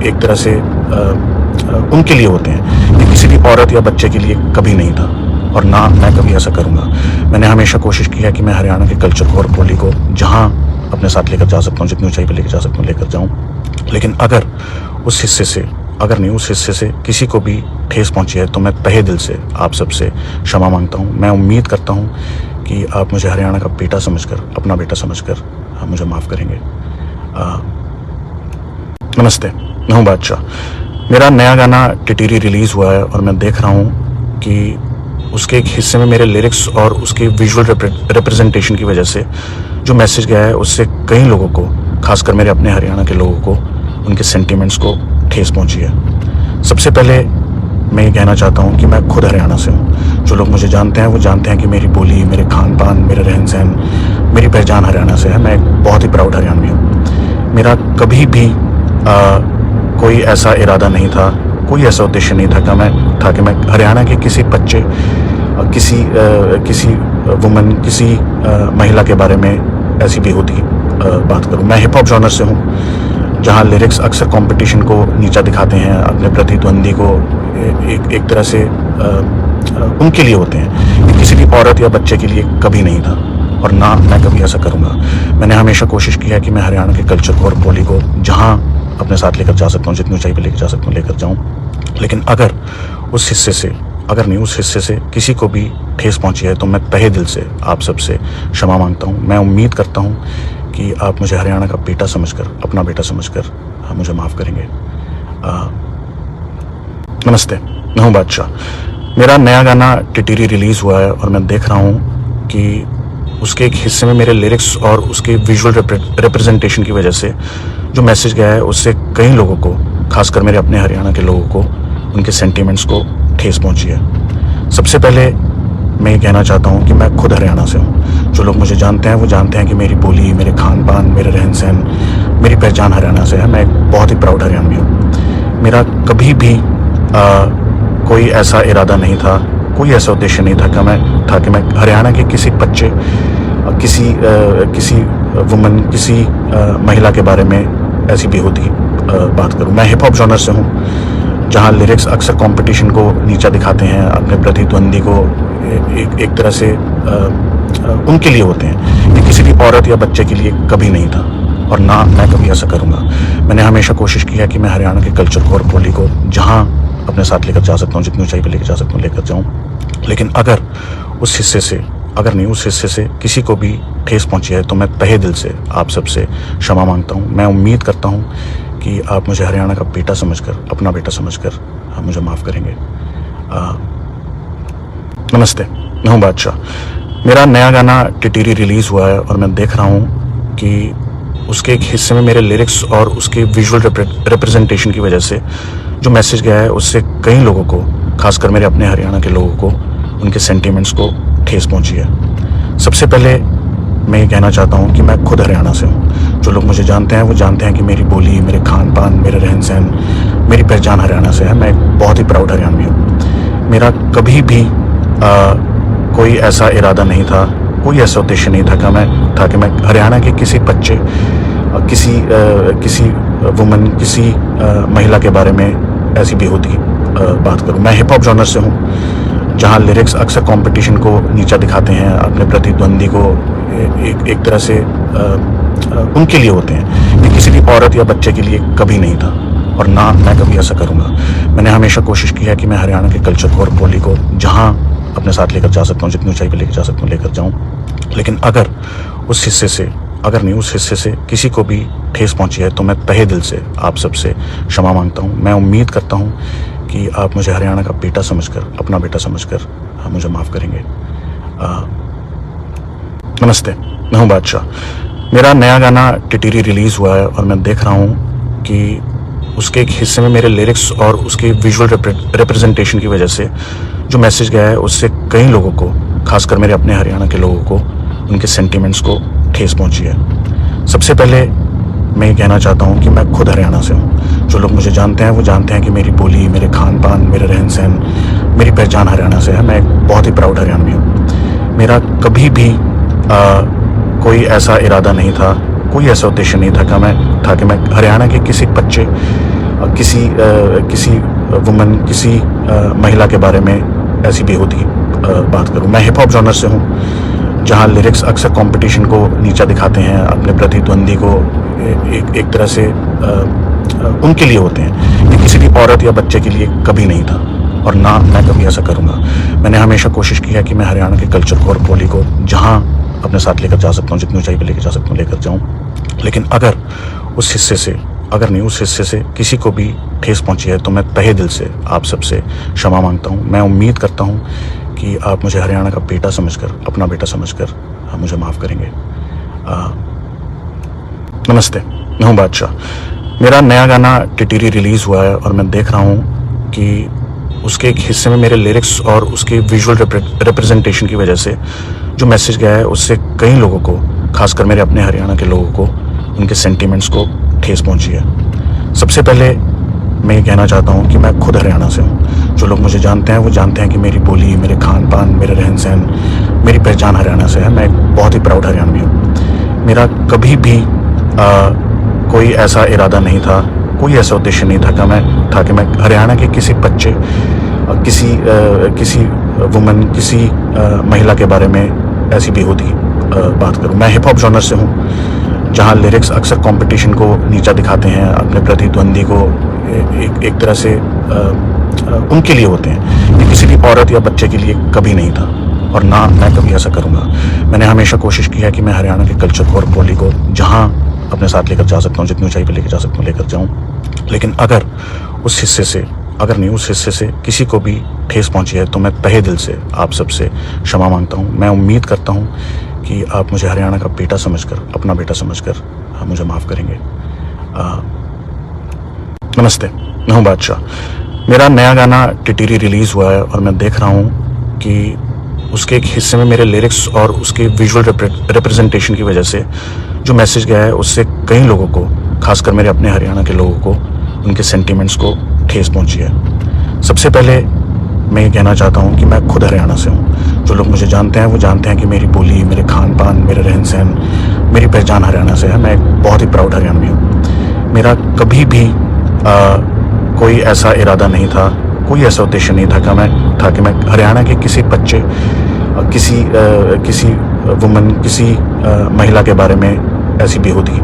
एक तरह से उनके लिए होते हैं। ये किसी भी औरत या बच्चे के लिए कभी नहीं था और ना मैं कभी ऐसा करूंगा। मैंने हमेशा कोशिश की है कि मैं हरियाणा के कल्चर को और बोली को जहां अपने साथ लेकर जा सकता हूँ, जितनी ऊंचाई पर लेकर जा सकता हूँ लेकर जाऊँ। लेकिन अगर उस हिस्से से किसी को भी ठेस पहुंची है तो मैं तहे दिल से आप सबसे क्षमा मांगता हूँ। मैं उम्मीद करता हूँ कि आप मुझे हरियाणा का बेटा समझकर, अपना बेटा समझकर मुझे माफ़ करेंगे। नमस्ते, मैं हूँ बादशाह। मेरा नया गाना टिटिरी रिलीज़ हुआ है और मैं देख रहा हूँ कि उसके एक हिस्से में मेरे लिरिक्स और उसके विजुअल रिप्रेजेंटेशन की वजह से जो मैसेज गया है उससे कई लोगों को, खासकर मेरे अपने हरियाणा के लोगों को, उनके सेंटिमेंट्स को ठेस पहुँची है। सबसे पहले मैं ये कहना चाहता हूँ कि मैं खुद हरियाणा से हूँ। जो लोग मुझे जानते हैं वो जानते हैं कि मेरी बोली, मेरे खान पान, मेरे रहन सहन, मेरी पहचान हरियाणा से है। मैं एक बहुत ही प्राउड हरियाणवी हूँ। मेरा कभी भी कोई ऐसा इरादा नहीं था, कोई ऐसा उद्देश्य नहीं था कि मैं हरियाणा के किसी बच्चे, किसी वुमन, किसी महिला के बारे में ऐसी बेहूदी बात करूं। मैं हिप हॉप जॉनर से हूं, जहां लिरिक्स अक्सर कंपटीशन को नीचा दिखाते हैं, अपने प्रतिद्वंदी को एक तरह से उनके लिए होते हैं। ये किसी भी औरत या बच्चे के लिए कभी नहीं था और ना मैं कभी ऐसा करूंगा। मैंने हमेशा कोशिश की है कि मैं हरियाणा के कल्चर को और बोली को जहां अपने साथ लेकर जा सकता हूँ, जितनी ऊंचाई पर लेकर जा सकता हूँ लेकर जाऊँ। लेकिन अगर उस हिस्से से किसी को भी ठेस पहुंची है तो मैं तहे दिल से आप सबसे क्षमा मांगता हूं। मैं उम्मीद करता हूं कि आप मुझे हरियाणा का बेटा समझकर, अपना बेटा समझकर मुझे माफ़ करेंगे। नमस्ते, मैं हूं बादशाह। मेरा नया गाना टिटिरी रिलीज़ हुआ है और मैं देख रहा हूं कि उसके एक हिस्से में मेरे लिरिक्स और उसके विजुअल रिप्रेजेंटेशन की वजह से जो मैसेज गया है उससे कई लोगों को, खासकर मेरे अपने हरियाणा के लोगों को, उनके सेंटिमेंट्स को ठेस पहुंची है। सबसे पहले मैं ये कहना चाहता हूँ कि मैं खुद हरियाणा से हूँ। जो लोग मुझे जानते हैं वो जानते हैं कि मेरी बोली, मेरे खान पान, मेरे रहन सहन, मेरी पहचान हरियाणा से है। मैं एक बहुत ही प्राउड हरियाणवी हूँ। मेरा कभी भी कोई ऐसा इरादा नहीं था, कोई ऐसा उद्देश्य नहीं था कि मैं हरियाणा के किसी बच्चे, किसी वुमन, किसी महिला के बारे में ऐसी बेहूदी बात करूं। मैं हिप हॉप जॉनर से हूं, जहां लिरिक्स अक्सर कंपटीशन को नीचा दिखाते हैं, अपने प्रतिद्वंदी को एक तरह से उनके लिए होते हैं। ये किसी भी औरत या बच्चे के लिए कभी नहीं था और ना मैं कभी ऐसा करूंगा। मैंने हमेशा कोशिश की है कि मैं हरियाणा के कल्चर को और बोली को जहां अपने साथ लेकर जा सकता हूँ, जितनी ऊंचाई पर लेकर जा सकता हूँ लेकर जाऊँ। लेकिन अगर उस हिस्से से किसी को भी ठेस पहुंची है तो मैं तहे दिल से आप सबसे क्षमा मांगता हूं। मैं उम्मीद करता हूं कि आप मुझे हरियाणा का बेटा समझकर, अपना बेटा समझकर मुझे माफ़ करेंगे। नमस्ते, मैं हूं बादशाह। मेरा नया गाना टिटिरी रिलीज़ हुआ है और मैं देख रहा हूं कि उसके एक हिस्से में मेरे लिरिक्स और उसके विजुअल रिप्रेजेंटेशन की वजह से जो मैसेज गया है उससे कई लोगों को, खासकर मेरे अपने हरियाणा के लोगों को, उनके सेंटिमेंट्स को ठेस पहुंची है। सबसे पहले मैं ये कहना चाहता हूँ कि मैं खुद हरियाणा से हूँ। जो लोग मुझे जानते हैं वो जानते हैं कि मेरी बोली, मेरे खान पान, मेरे रहन सहन, मेरी पहचान हरियाणा से है। मैं एक बहुत ही प्राउड हरियाणवी हूँ। मेरा कभी भी कोई ऐसा इरादा नहीं था, कोई ऐसा उद्देश्य नहीं था कि मैं हरियाणा के किसी बच्चे, किसी वुमन, किसी महिला के बारे में ऐसी बेहूदी बात करूं। मैं हिप हॉप जॉनर से हूं, जहां लिरिक्स अक्सर कंपटीशन को नीचा दिखाते हैं, अपने प्रतिद्वंदी को एक तरह से उनके लिए होते हैं। ये किसी भी औरत या बच्चे के लिए कभी नहीं था और ना मैं कभी ऐसा करूंगा। मैंने हमेशा कोशिश की है कि मैं हरियाणा के कल्चर को और बोली को जहां अपने साथ लेकर जा सकता हूँ, जितनी ऊंचाई पर लेकर जा सकता हूँ लेकर जाऊँ। लेकिन अगर उस हिस्से से किसी को भी ठेस पहुंची है तो मैं तहे दिल से आप सबसे क्षमा मांगता हूँ। मैं उम्मीद करता हूँ कि आप मुझे हरियाणा का बेटा समझकर, अपना बेटा समझकर मुझे माफ़ करेंगे। नमस्ते, मैं हूं बादशाह। मेरा नया गाना टिटिरी रिलीज़ हुआ है और मैं देख रहा हूं कि उसके एक हिस्से में मेरे लिरिक्स और उसके विजुअल रिप्रेजेंटेशन की वजह से जो मैसेज गया है उससे कई लोगों को, खासकर मेरे अपने हरियाणा के लोगों को, उनके सेंटिमेंट्स को ठेस पहुंची है। सबसे पहले मैं ये कहना चाहता हूँ कि मैं खुद हरियाणा से हूँ। जो लोग मुझे जानते हैं वो जानते हैं कि मेरी बोली, मेरे खान पान, मेरे रहन सहन, मेरी पहचान हरियाणा से है। मैं एक बहुत ही प्राउड हरियाणवी हूँ। मेरा कभी भी कोई ऐसा इरादा नहीं था, कोई ऐसा उद्देश्य नहीं था कि मैं हरियाणा के किसी बच्चे, किसी वुमन, किसी महिला के बारे में ऐसी बेहूदी बात करूं। मैं हिप हॉप जॉनर से हूं, जहां लिरिक्स अक्सर कंपटीशन को नीचा दिखाते हैं, अपने प्रतिद्वंदी को एक तरह से उनके लिए होते हैं। ये किसी भी औरत या बच्चे के लिए कभी नहीं था और ना मैं कभी ऐसा करूंगा। मैंने हमेशा कोशिश की है कि मैं हरियाणा के कल्चर को और बोली को जहां अपने साथ लेकर जा सकता हूँ, जितनी ऊंचाई पर लेकर जा सकता हूँ लेकर जाऊँ। लेकिन अगर उस अगर नहीं उस हिस्से से किसी को भी ठेस पहुंची है तो मैं तहे दिल से आप सबसे क्षमा मांगता हूं। मैं उम्मीद करता हूं कि आप मुझे हरियाणा का बेटा समझकर, अपना बेटा समझकर मुझे माफ़ करेंगे। नमस्ते, मैं हूं बादशाह। मेरा नया गाना टिटिरी रिलीज़ हुआ है और मैं देख रहा हूं कि उसके एक हिस्से में मेरे लिरिक्स और उसके विजुअल रिप्रेजेंटेशन की वजह से जो मैसेज गया है उससे कई लोगों को, खासकर मेरे अपने हरियाणा के लोगों को, उनके सेंटिमेंट्स को ठेस पहुंची है। सबसे पहले मैं ये कहना चाहता हूँ कि मैं खुद हरियाणा से हूँ। जो लोग मुझे जानते हैं वो जानते हैं कि मेरी बोली, मेरे खान पान, मेरे रहन सहन, मेरी पहचान हरियाणा से है। मैं एक बहुत ही प्राउड हरियाणवी हूँ। मेरा कभी भी कोई ऐसा इरादा नहीं था, कोई ऐसा उद्देश्य नहीं था कि मैं हरियाणा के किसी बच्चे, किसी वुमन, किसी महिला के बारे में ऐसी बेहूदी बात करूं। मैं हिप हॉप जॉनर से हूं, जहां लिरिक्स अक्सर कंपटीशन को नीचा दिखाते हैं, अपने प्रतिद्वंदी को एक तरह से उनके लिए होते हैं। ये किसी भी औरत या बच्चे के लिए कभी नहीं था और ना मैं कभी ऐसा करूंगा। मैंने हमेशा कोशिश की है कि मैं हरियाणा के कल्चर को और बोली को जहां अपने साथ लेकर जा सकता हूँ, जितनी ऊंचाई पर लेकर जा सकता हूँ लेकर जाऊँ। लेकिन अगर उस हिस्से से किसी को भी ठेस पहुंची है तो मैं तहे दिल से आप सबसे क्षमा मांगता हूं। मैं उम्मीद करता हूं कि आप मुझे हरियाणा का बेटा समझकर, अपना बेटा समझकर मुझे माफ़ करेंगे। नमस्ते, मैं हूं बादशाह। मेरा नया गाना टिटिरी रिलीज़ हुआ है और मैं देख रहा हूं कि उसके एक हिस्से में मेरे लिरिक्स और उसके विजुअल रिप्रेजेंटेशन की वजह से जो मैसेज गया है उससे कई लोगों को, खासकर मेरे अपने हरियाणा के लोगों को, उनके सेंटिमेंट्स को ठेस पहुंची है। सबसे पहले मैं ये कहना चाहता हूँ कि मैं खुद हरियाणा से हूँ। जो लोग मुझे जानते हैं वो जानते हैं कि मेरी बोली, मेरे खान पान, मेरे रहन सहन, मेरी पहचान हरियाणा से है। मैं एक बहुत ही प्राउड हरियाणवी हूँ। मेरा कभी भी कोई ऐसा इरादा नहीं था, कोई ऐसा उद्देश्य नहीं था कि मैं हरियाणा के किसी बच्चे, किसी वुमन, किसी महिला के बारे में ऐसी बेहूदी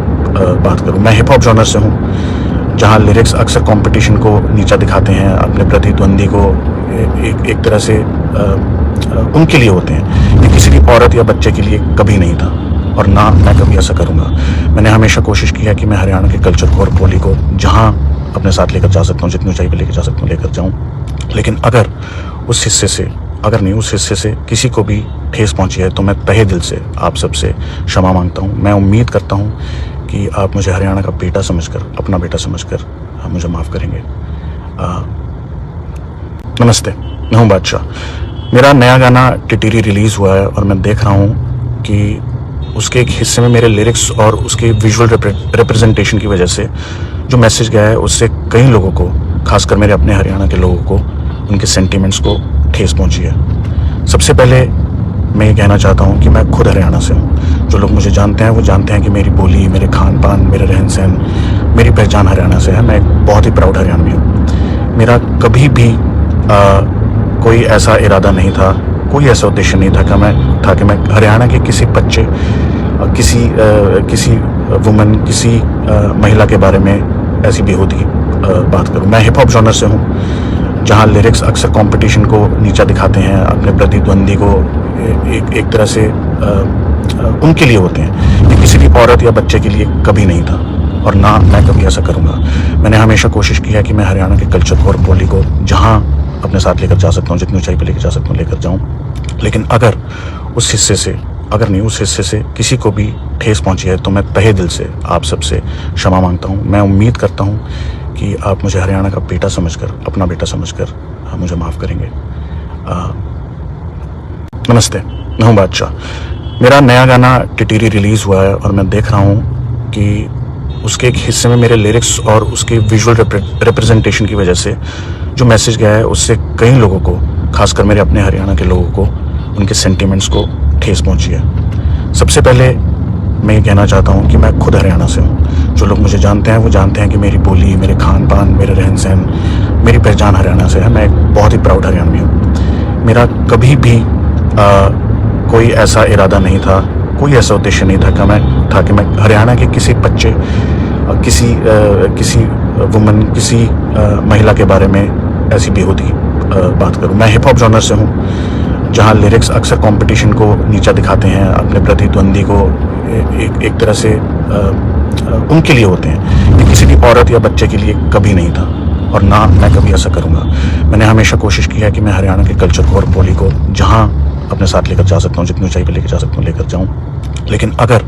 बात करूं। मैं हिप हॉप जॉनर से हूं, जहां लिरिक्स अक्सर कंपटीशन को नीचा दिखाते हैं, अपने प्रतिद्वंदी को एक तरह से उनके लिए होते हैं। ये किसी भी औरत या बच्चे के लिए कभी नहीं था और ना मैं कभी ऐसा करूंगा। मैंने हमेशा कोशिश की है कि मैं हरियाणा के कल्चर को और बोली को जहां अपने साथ लेकर जा सकता हूँ, जितनी ऊंचाई पर लेकर जा सकता हूँ लेकर जाऊँ। लेकिन अगर उस हिस्से से किसी को भी ठेस पहुंची है तो मैं तहे दिल से आप सबसे क्षमा मांगता हूं। मैं उम्मीद करता हूं कि आप मुझे हरियाणा का बेटा समझकर, अपना बेटा समझकर मुझे माफ़ करेंगे। नमस्ते, मैं हूं बादशाह। मेरा नया गाना टिटिरी रिलीज़ हुआ है और मैं देख रहा हूं कि उसके एक हिस्से में मेरे लिरिक्स और उसके विजुअल रिप्रेजेंटेशन की वजह से जो मैसेज गया है उससे कई लोगों को, खासकर मेरे अपने हरियाणा के लोगों को, उनके सेंटिमेंट्स को ठेस पहुंची है। सबसे पहले मैं ये कहना चाहता हूँ कि मैं खुद हरियाणा से हूँ। जो लोग मुझे जानते हैं वो जानते हैं कि मेरी बोली, मेरे खान पान, मेरे रहन सहन, मेरी पहचान हरियाणा से है। मैं एक बहुत ही प्राउड हरियाणवी हूँ। मेरा कभी भी कोई ऐसा इरादा नहीं था, कोई ऐसा उद्देश्य नहीं था कि मैं हरियाणा के किसी बच्चे, किसी वुमन, किसी महिला के बारे में ऐसी बेहूदी बात करूं। मैं हिप हॉप जॉनर से हूं, जहां लिरिक्स अक्सर कंपटीशन को नीचा दिखाते हैं, अपने प्रतिद्वंदी को एक तरह से उनके लिए होते हैं। ये किसी भी औरत या बच्चे के लिए कभी नहीं था और ना मैं कभी ऐसा करूंगा। मैंने हमेशा कोशिश की है कि मैं हरियाणा के कल्चर को और बोली को जहां अपने साथ लेकर जा सकता हूँ, जितनी ऊंचाई पर लेकर जा सकता हूँ लेकर जाऊँ। लेकिन अगर उस हिस्से से किसी को भी ठेस पहुंची है तो मैं तहे दिल से आप सबसे क्षमा मांगता हूँ। मैं उम्मीद करता हूँ कि आप मुझे हरियाणा का बेटा समझकर, अपना बेटा समझकर मुझे माफ़ करेंगे। नमस्ते, मैं हूं बादशाह। मेरा नया गाना टिटिरी रिलीज़ हुआ है और मैं देख रहा हूं कि उसके एक हिस्से में मेरे लिरिक्स और उसके विजुअल रिप्रेजेंटेशन की वजह से जो मैसेज गया है उससे कई लोगों को, खासकर मेरे अपने हरियाणा के लोगों को, उनके सेंटिमेंट्स को ठेस पहुंची है। सबसे पहले मैं ये कहना चाहता हूँ कि मैं खुद हरियाणा से हूँ। जो लोग मुझे जानते हैं वो जानते हैं कि मेरी बोली, मेरे खान पान, मेरे रहन सहन, मेरी पहचान हरियाणा से है। मैं एक बहुत ही प्राउड हरियाणवी हूँ। मेरा कभी भी कोई ऐसा इरादा नहीं था, कोई ऐसा उद्देश्य नहीं था कि मैं हरियाणा के किसी बच्चे, किसी वुमन, किसी महिला के बारे में ऐसी बेहूदी बात करूं। मैं हिप हॉप जॉनर से हूं, जहां लिरिक्स अक्सर कंपटीशन को नीचा दिखाते हैं, अपने प्रतिद्वंदी को एक तरह से उनके लिए होते हैं, ये किसी भी औरत या बच्चे के लिए कभी नहीं था और ना मैं कभी ऐसा करूँगा। मैंने हमेशा कोशिश की है कि मैं हरियाणा के कल्चर को और बोली को जहाँ अपने साथ लेकर जा सकता हूँ, जितनी ऊंचाई पर लेकर जा सकता हूँ लेकर जाऊँ। लेकिन अगर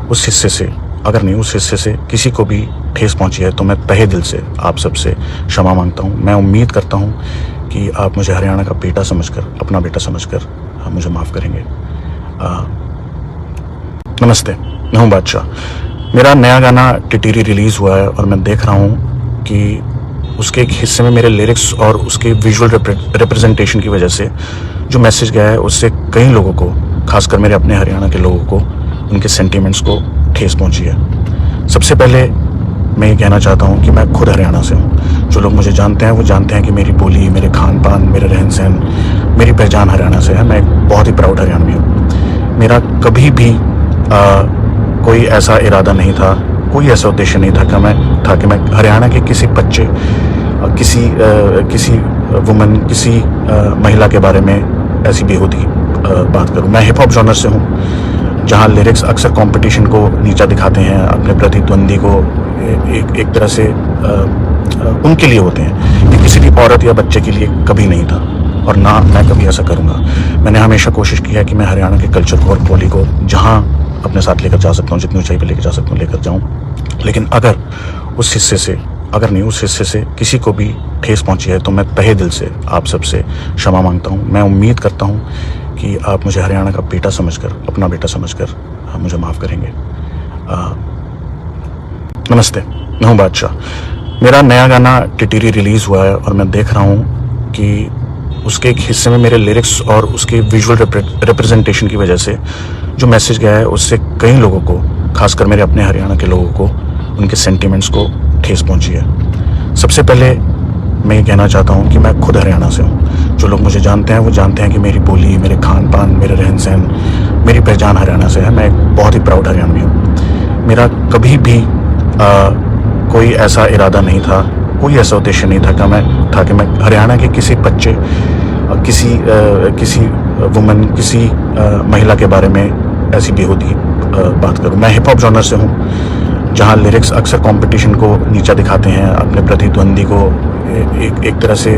उस हिस्से से किसी को भी ठेस पहुँची है तो मैं तहे दिल से आप सबसे क्षमा मांगता हूँ। मैं उम्मीद करता हूँ कि आप मुझे हरियाणा का बेटा समझकर, अपना बेटा समझकर मुझे माफ़ करेंगे। नमस्ते, मैं हूँ बादशाह। मेरा नया गाना टिटिरी रिलीज़ हुआ है और मैं देख रहा हूँ कि उसके एक हिस्से में मेरे लिरिक्स और उसके विजुअल रिप्रेजेंटेशन की वजह से जो मैसेज गया है उससे कई लोगों को, खासकर मेरे अपने हरियाणा के लोगों को, उनके सेंटीमेंट्स को ठेस पहुंची है। सबसे पहले मैं ये कहना चाहता हूँ कि मैं खुद हरियाणा से हूँ। जो लोग मुझे जानते हैं वो जानते हैं कि मेरी बोली, मेरे खान पान, मेरे रहन सहन, मेरी पहचान हरियाणा से है। मैं एक बहुत ही प्राउड हरियाणवी हूँ। मेरा कभी भी कोई ऐसा इरादा नहीं था, कोई ऐसा उद्देश्य नहीं था कि मैं हरियाणा के किसी बच्चे, किसी वुमन, किसी महिला के बारे में ऐसी बेहूदी बात करूं। मैं हिप हॉप जॉनर से हूं, जहां लिरिक्स अक्सर कंपटीशन को नीचा दिखाते हैं, अपने प्रतिद्वंदी को एक तरह से उनके लिए होते हैं, ये किसी भी औरत या बच्चे के लिए कभी नहीं था और ना मैं कभी ऐसा करूँगा। मैंने हमेशा कोशिश की है कि मैं हरियाणा के कल्चर को और बोली को जहाँ अपने साथ लेकर जा सकता हूँ, जितनी ऊंचाई पर लेकर जा सकता हूँ लेकर जाऊँ। लेकिन अगर उस हिस्से से किसी को भी ठेस पहुँची है तो मैं तहे दिल से आप सबसे क्षमा मांगता हूँ। मैं उम्मीद करता हूँ कि आप मुझे हरियाणा का बेटा समझकर, अपना बेटा समझकर मुझे माफ़ करेंगे। नमस्ते, मैं हूँ बादशाह। मेरा नया गाना टिटिरी रिलीज़ हुआ है और मैं देख रहा हूँ कि उसके एक हिस्से में मेरे लिरिक्स और उसके विजुअल रिप्रेजेंटेशन की वजह से जो मैसेज गया है उससे कई लोगों को, खासकर मेरे अपने हरियाणा के लोगों को, उनके सेंटीमेंट्स को ठेस पहुंची है। सबसे पहले मैं ये कहना चाहता हूँ कि मैं खुद हरियाणा से हूँ। जो लोग मुझे जानते हैं वो जानते हैं कि मेरी बोली, मेरे खान पान, मेरे रहन सहन, मेरी पहचान हरियाणा से है। मैं एक बहुत ही प्राउड हरियाणवी हूँ। मेरा कभी भी कोई ऐसा इरादा नहीं था, कोई ऐसा उद्देश्य नहीं था कि मैं हरियाणा के किसी बच्चे, किसी वुमन, किसी महिला के बारे में ऐसी बेहूदी बात करूं। मैं हिप हॉप जॉनर से हूं, जहां लिरिक्स अक्सर कंपटीशन को नीचा दिखाते हैं, अपने प्रतिद्वंदी को एक तरह से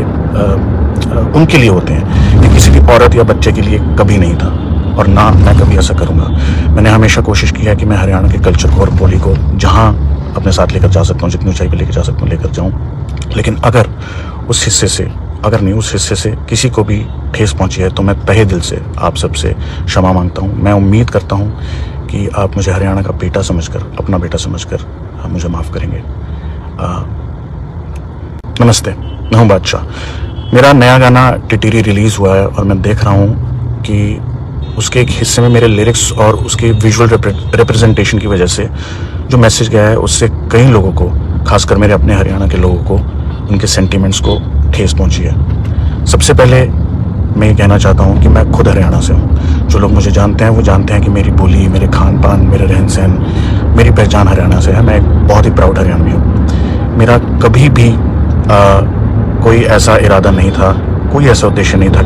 उनके लिए होते हैं, ये किसी भी औरत या बच्चे के लिए कभी नहीं था और ना मैं कभी ऐसा करूँगा। मैंने हमेशा कोशिश की है कि मैं हरियाणा के कल्चर को और बोली को जहाँ अपने साथ लेकर जा सकता हूँ, जितनी ऊंचाई पर लेकर जा सकता हूँ लेकर जाऊँ। लेकिन अगर उस हिस्से से किसी को भी ठेस पहुंची है तो मैं तहे दिल से आप सबसे क्षमा मांगता हूं। मैं उम्मीद करता हूं कि आप मुझे हरियाणा का बेटा समझकर, अपना बेटा समझकर मुझे माफ़ करेंगे। नमस्ते, मैं हूं बादशाह। मेरा नया गाना टिटिरी रिलीज़ हुआ है और मैं देख रहा हूं कि उसके एक हिस्से में मेरे लिरिक्स और उसके विजुअल रिप्रेजेंटेशन की वजह से जो मैसेज गया है उससे कई लोगों को, खासकर मेरे अपने हरियाणा के लोगों को, उनके सेंटीमेंट्स को ठेस पहुंची है। सबसे पहले मैं ये कहना चाहता हूँ कि मैं खुद हरियाणा से हूँ। जो लोग मुझे जानते हैं वो जानते हैं कि मेरी बोली, मेरे खान पान, मेरे रहन सहन, मेरी पहचान हरियाणा से है। मैं एक बहुत ही प्राउड हरियाणवी हूँ। मेरा कभी भी कोई ऐसा इरादा नहीं था, कोई ऐसा उद्देश्य नहीं था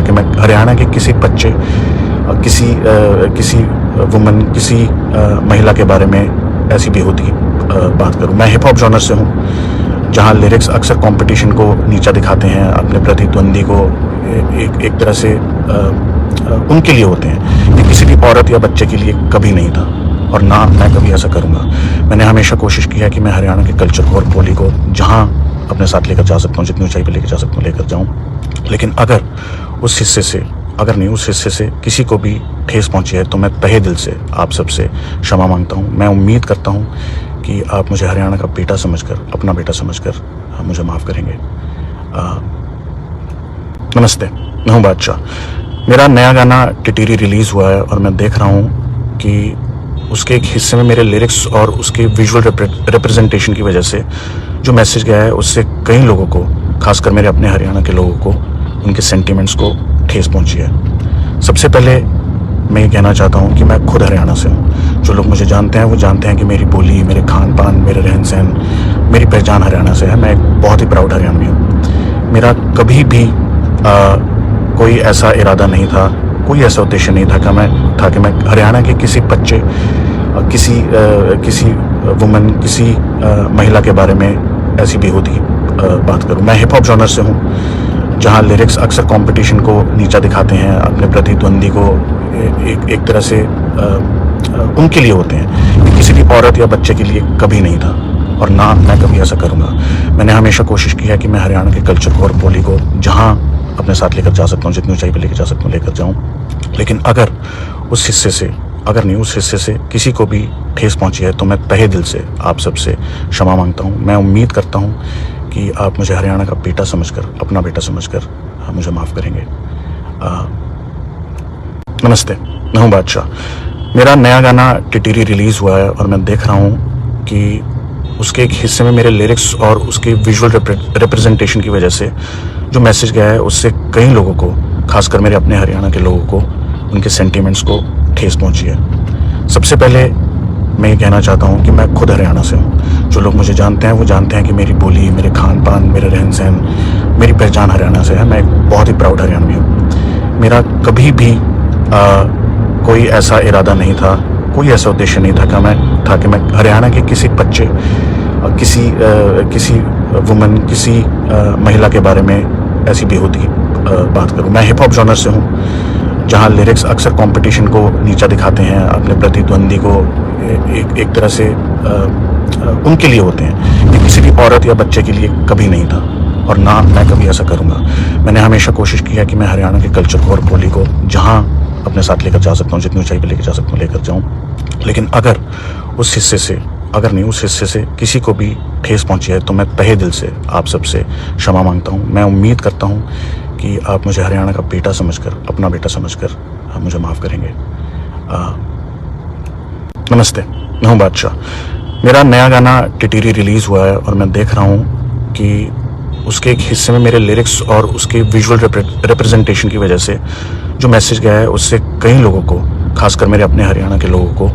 कि मैं हरियाणा के किसी बच्चे, किसी वुमन, किसी महिला के बारे में ऐसी बेहूदी बात करूं। मैं हिप हॉप जॉनर से हूं, जहां लिरिक्स अक्सर कंपटीशन को नीचा दिखाते हैं, अपने प्रतिद्वंदी को एक तरह से उनके लिए होते हैं, ये किसी भी औरत या बच्चे के लिए कभी नहीं था और ना मैं कभी ऐसा करूँगा। मैंने हमेशा कोशिश की है कि मैं हरियाणा के कल्चर को और बोली को जहाँ अपने साथ लेकर जा सकता हूँ, जितनी ऊंचाई पर लेकर जा सकता हूँ लेकर जाऊँ। लेकिन अगर उस हिस्से से किसी को भी ठेस पहुंची है तो मैं तहे दिल से आप सबसे क्षमा मांगता हूं। मैं उम्मीद करता हूं कि आप मुझे हरियाणा का बेटा समझकर, अपना बेटा समझकर मुझे माफ़ करेंगे। नमस्ते, मैं हूं बादशाह। मेरा नया गाना टिटिरी रिलीज़ हुआ है और मैं देख रहा हूं कि उसके एक हिस्से में मेरे लिरिक्स और उसके विजुअल रिप्रेजेंटेशन की वजह से जो मैसेज गया है उससे कई लोगों को, खासकर मेरे अपने हरियाणा के लोगों को, उनके सेंटीमेंट्स को ठेस पहुंची है। सबसे पहले मैं ये कहना चाहता हूँ कि मैं खुद हरियाणा से हूँ। जो लोग मुझे जानते हैं वो जानते हैं कि मेरी बोली, मेरे खान पान, मेरे रहन सहन, मेरी पहचान हरियाणा से है। मैं एक बहुत ही प्राउड हरियाणवी हूँ। मेरा कभी भी कोई ऐसा इरादा नहीं था, कोई ऐसा उद्देश्य नहीं था कि मैं हरियाणा के किसी बच्चे, किसी वुमन, किसी महिला के बारे में ऐसी बेहूदी बात करूं। मैं हिप हॉप जॉनर से हूं, जहां लिरिक्स अक्सर कंपटीशन को नीचा दिखाते हैं, अपने प्रतिद्वंदी को एक तरह से उनके लिए होते हैं। ये किसी भी औरत या बच्चे के लिए कभी नहीं था, और ना मैं कभी ऐसा करूंगा। मैंने हमेशा कोशिश की है कि मैं हरियाणा के कल्चर को और बोली को जहां अपने साथ लेकर जा सकता हूं, जितनी ऊंचाई पर लेकर जा सकता हूं, लेकर जाऊं। लेकिन अगर उस हिस्से से किसी को भी ठेस पहुंची है तो मैं तहे दिल से आप सबसे क्षमा मांगता हूं। मैं उम्मीद करता हूं कि आप मुझे हरियाणा का बेटा समझकर, अपना बेटा समझकर मुझे माफ़ करेंगे। नमस्ते, मैं हूं बादशाह। मेरा नया गाना टिटिरी रिलीज़ हुआ है और मैं देख रहा हूं कि उसके एक हिस्से में मेरे लिरिक्स और उसके विजुअल रिप्रेजेंटेशन की वजह से जो मैसेज गया है उससे कई लोगों को, खासकर मेरे अपने हरियाणा के लोगों को, उनके सेंटीमेंट्स को ठेस पहुंची है। सबसे पहले मैं ये कहना चाहता हूँ कि मैं खुद हरियाणा से हूँ। जो लोग मुझे जानते हैं वो जानते हैं कि मेरी बोली, मेरे खान पान, मेरे रहन सहन, मेरी पहचान हरियाणा से है। मैं एक बहुत ही प्राउड हरियाणवी हूँ। मेरा कभी भी कोई ऐसा इरादा नहीं था, कोई ऐसा उद्देश्य नहीं था कि मैं हरियाणा के किसी बच्चे, किसी वुमन, किसी महिला के बारे में ऐसी बेहूदी बात करूं। मैं हिप हॉप जॉनर से हूं, जहां लिरिक्स अक्सर कंपटीशन को नीचा दिखाते हैं, अपने प्रतिद्वंदी को एक तरह से उनके लिए होते हैं। ये किसी भी औरत या बच्चे के लिए कभी नहीं था, और ना मैं कभी ऐसा करूंगा। मैंने हमेशा कोशिश की है कि मैं हरियाणा के कल्चर को और बोली को जहां अपने साथ लेकर जा सकता हूं, जितनी ऊंचाई पर लेकर जा सकता हूं, लेकर जाऊं। लेकिन अगर उस हिस्से से किसी को भी ठेस पहुंची है तो मैं तहे दिल से आप सबसे क्षमा मांगता हूं। मैं उम्मीद करता हूं कि आप मुझे हरियाणा का बेटा समझकर, अपना बेटा समझकर मुझे माफ़ करेंगे। नमस्ते, मैं हूं बादशाह। मेरा नया गाना टिटिरी रिलीज़ हुआ है और मैं देख रहा हूं कि उसके एक हिस्से में मेरे लिरिक्स और उसके विजुअल रिप्रेजेंटेशन की वजह से जो मैसेज गया है उससे कई लोगों को, खासकर मेरे अपने हरियाणा के लोगों को,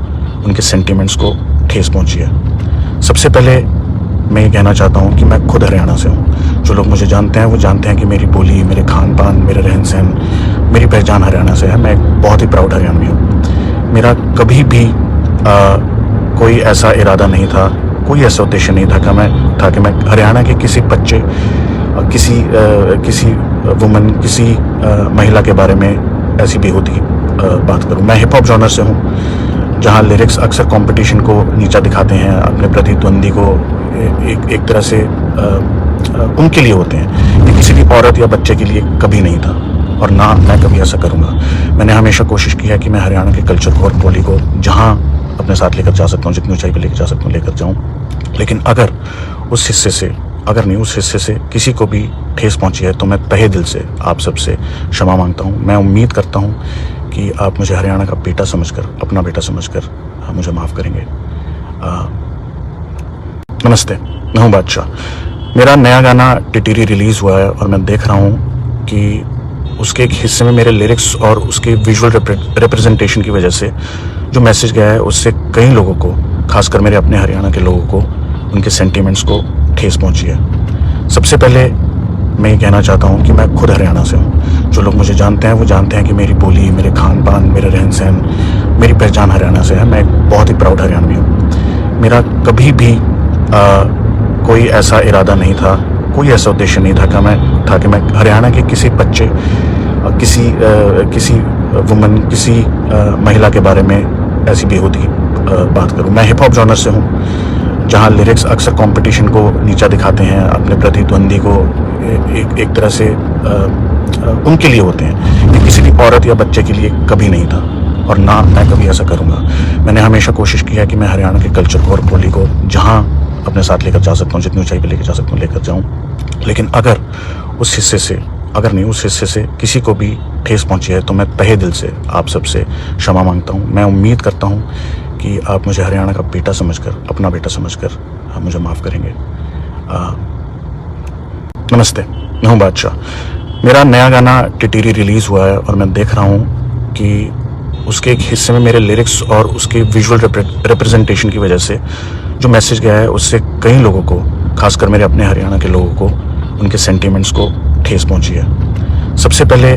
उनके सेंटीमेंट्स को ठेस पहुंची है। सबसे पहले मैं ये कहना चाहता हूँ कि मैं खुद हरियाणा से हूँ। जो लोग मुझे जानते हैं वो जानते हैं कि मेरी बोली, मेरे खान पान, मेरे रहन सहन, मेरी पहचान हरियाणा से है। मैं एक बहुत ही प्राउड हरियाणवी हूँ। मेरा कभी भी कोई ऐसा इरादा नहीं था, कोई ऐसा उद्देश्य नहीं था कि मैं हरियाणा के किसी बच्चे, किसी वुमन, किसी महिला के बारे में ऐसी बेहूदी बात करूं। मैं हिप हॉप जॉनर से हूं, जहां लिरिक्स अक्सर कंपटीशन को नीचा दिखाते हैं, अपने प्रतिद्वंदी को एक तरह से उनके लिए होते हैं। ये किसी भी औरत या बच्चे के लिए कभी नहीं था, और ना मैं कभी ऐसा करूंगा। मैंने हमेशा कोशिश की है कि मैं हरियाणा के कल्चर को और बोली को जहां अपने साथ लेकर जा सकता हूं, जितनी ऊंचाई पर लेकर जा सकता हूं, लेकर जाऊं। लेकिन अगर उस हिस्से से किसी को भी ठेस पहुंची है तो मैं तहे दिल से आप सबसे क्षमा मांगता हूं। मैं उम्मीद करता हूं कि आप मुझे हरियाणा का बेटा समझकर, अपना बेटा समझकर मुझे माफ़ करेंगे। नमस्ते, मैं हूं बादशाह। मेरा नया गाना टिटिरी रिलीज़ हुआ है और मैं देख रहा हूं कि उसके एक हिस्से में मेरे लिरिक्स और उसके विजुअल रिप्रेजेंटेशन की वजह से जो मैसेज गया है उससे कई लोगों को, खासकर मेरे अपने हरियाणा के लोगों को, उनके सेंटीमेंट्स को ठेस पहुंची है। सबसे पहले मैं ये कहना चाहता हूँ कि मैं खुद हरियाणा से हूँ। जो लोग मुझे जानते हैं वो जानते हैं कि मेरी बोली, मेरे खान पान, मेरे रहन सहन, मेरी पहचान हरियाणा से है। मैं एक बहुत ही प्राउड हरियाणवी हूँ। मेरा कभी भी कोई ऐसा इरादा नहीं था, कोई ऐसा उद्देश्य नहीं था कि मैं हरियाणा के किसी बच्चे, किसी वुमन, किसी महिला के बारे में ऐसी बेहूदी बात करूं। मैं हिप हॉप जॉनर से हूं, जहां लिरिक्स अक्सर कंपटीशन को नीचा दिखाते हैं, अपने प्रतिद्वंदी को एक तरह से उनके लिए होते हैं। ये किसी भी औरत या बच्चे के लिए कभी नहीं था, और ना मैं कभी ऐसा करूंगा। मैंने हमेशा कोशिश की है कि मैं हरियाणा के कल्चर को और बोली को जहां अपने साथ लेकर जा सकता हूं, जितनी ऊंचाई पर लेकर जा सकता हूं, लेकर जाऊं। लेकिन अगर उस हिस्से से किसी को भी ठेस पहुंची है तो मैं तहे दिल से आप सबसे क्षमा मांगता हूं। मैं उम्मीद करता हूं कि आप मुझे हरियाणा का बेटा समझकर, अपना बेटा समझकर मुझे माफ़ करेंगे। नमस्ते, मैं हूं बादशाह। मेरा नया गाना टिटिरी रिलीज़ हुआ है और मैं देख रहा हूं कि उसके एक हिस्से में मेरे लिरिक्स और उसके विजुअल रिप्रेजेंटेशन की वजह से जो मैसेज गया है उससे कई लोगों को, खासकर मेरे अपने हरियाणा के लोगों को, उनके सेंटीमेंट्स को ठेस पहुंची है। सबसे पहले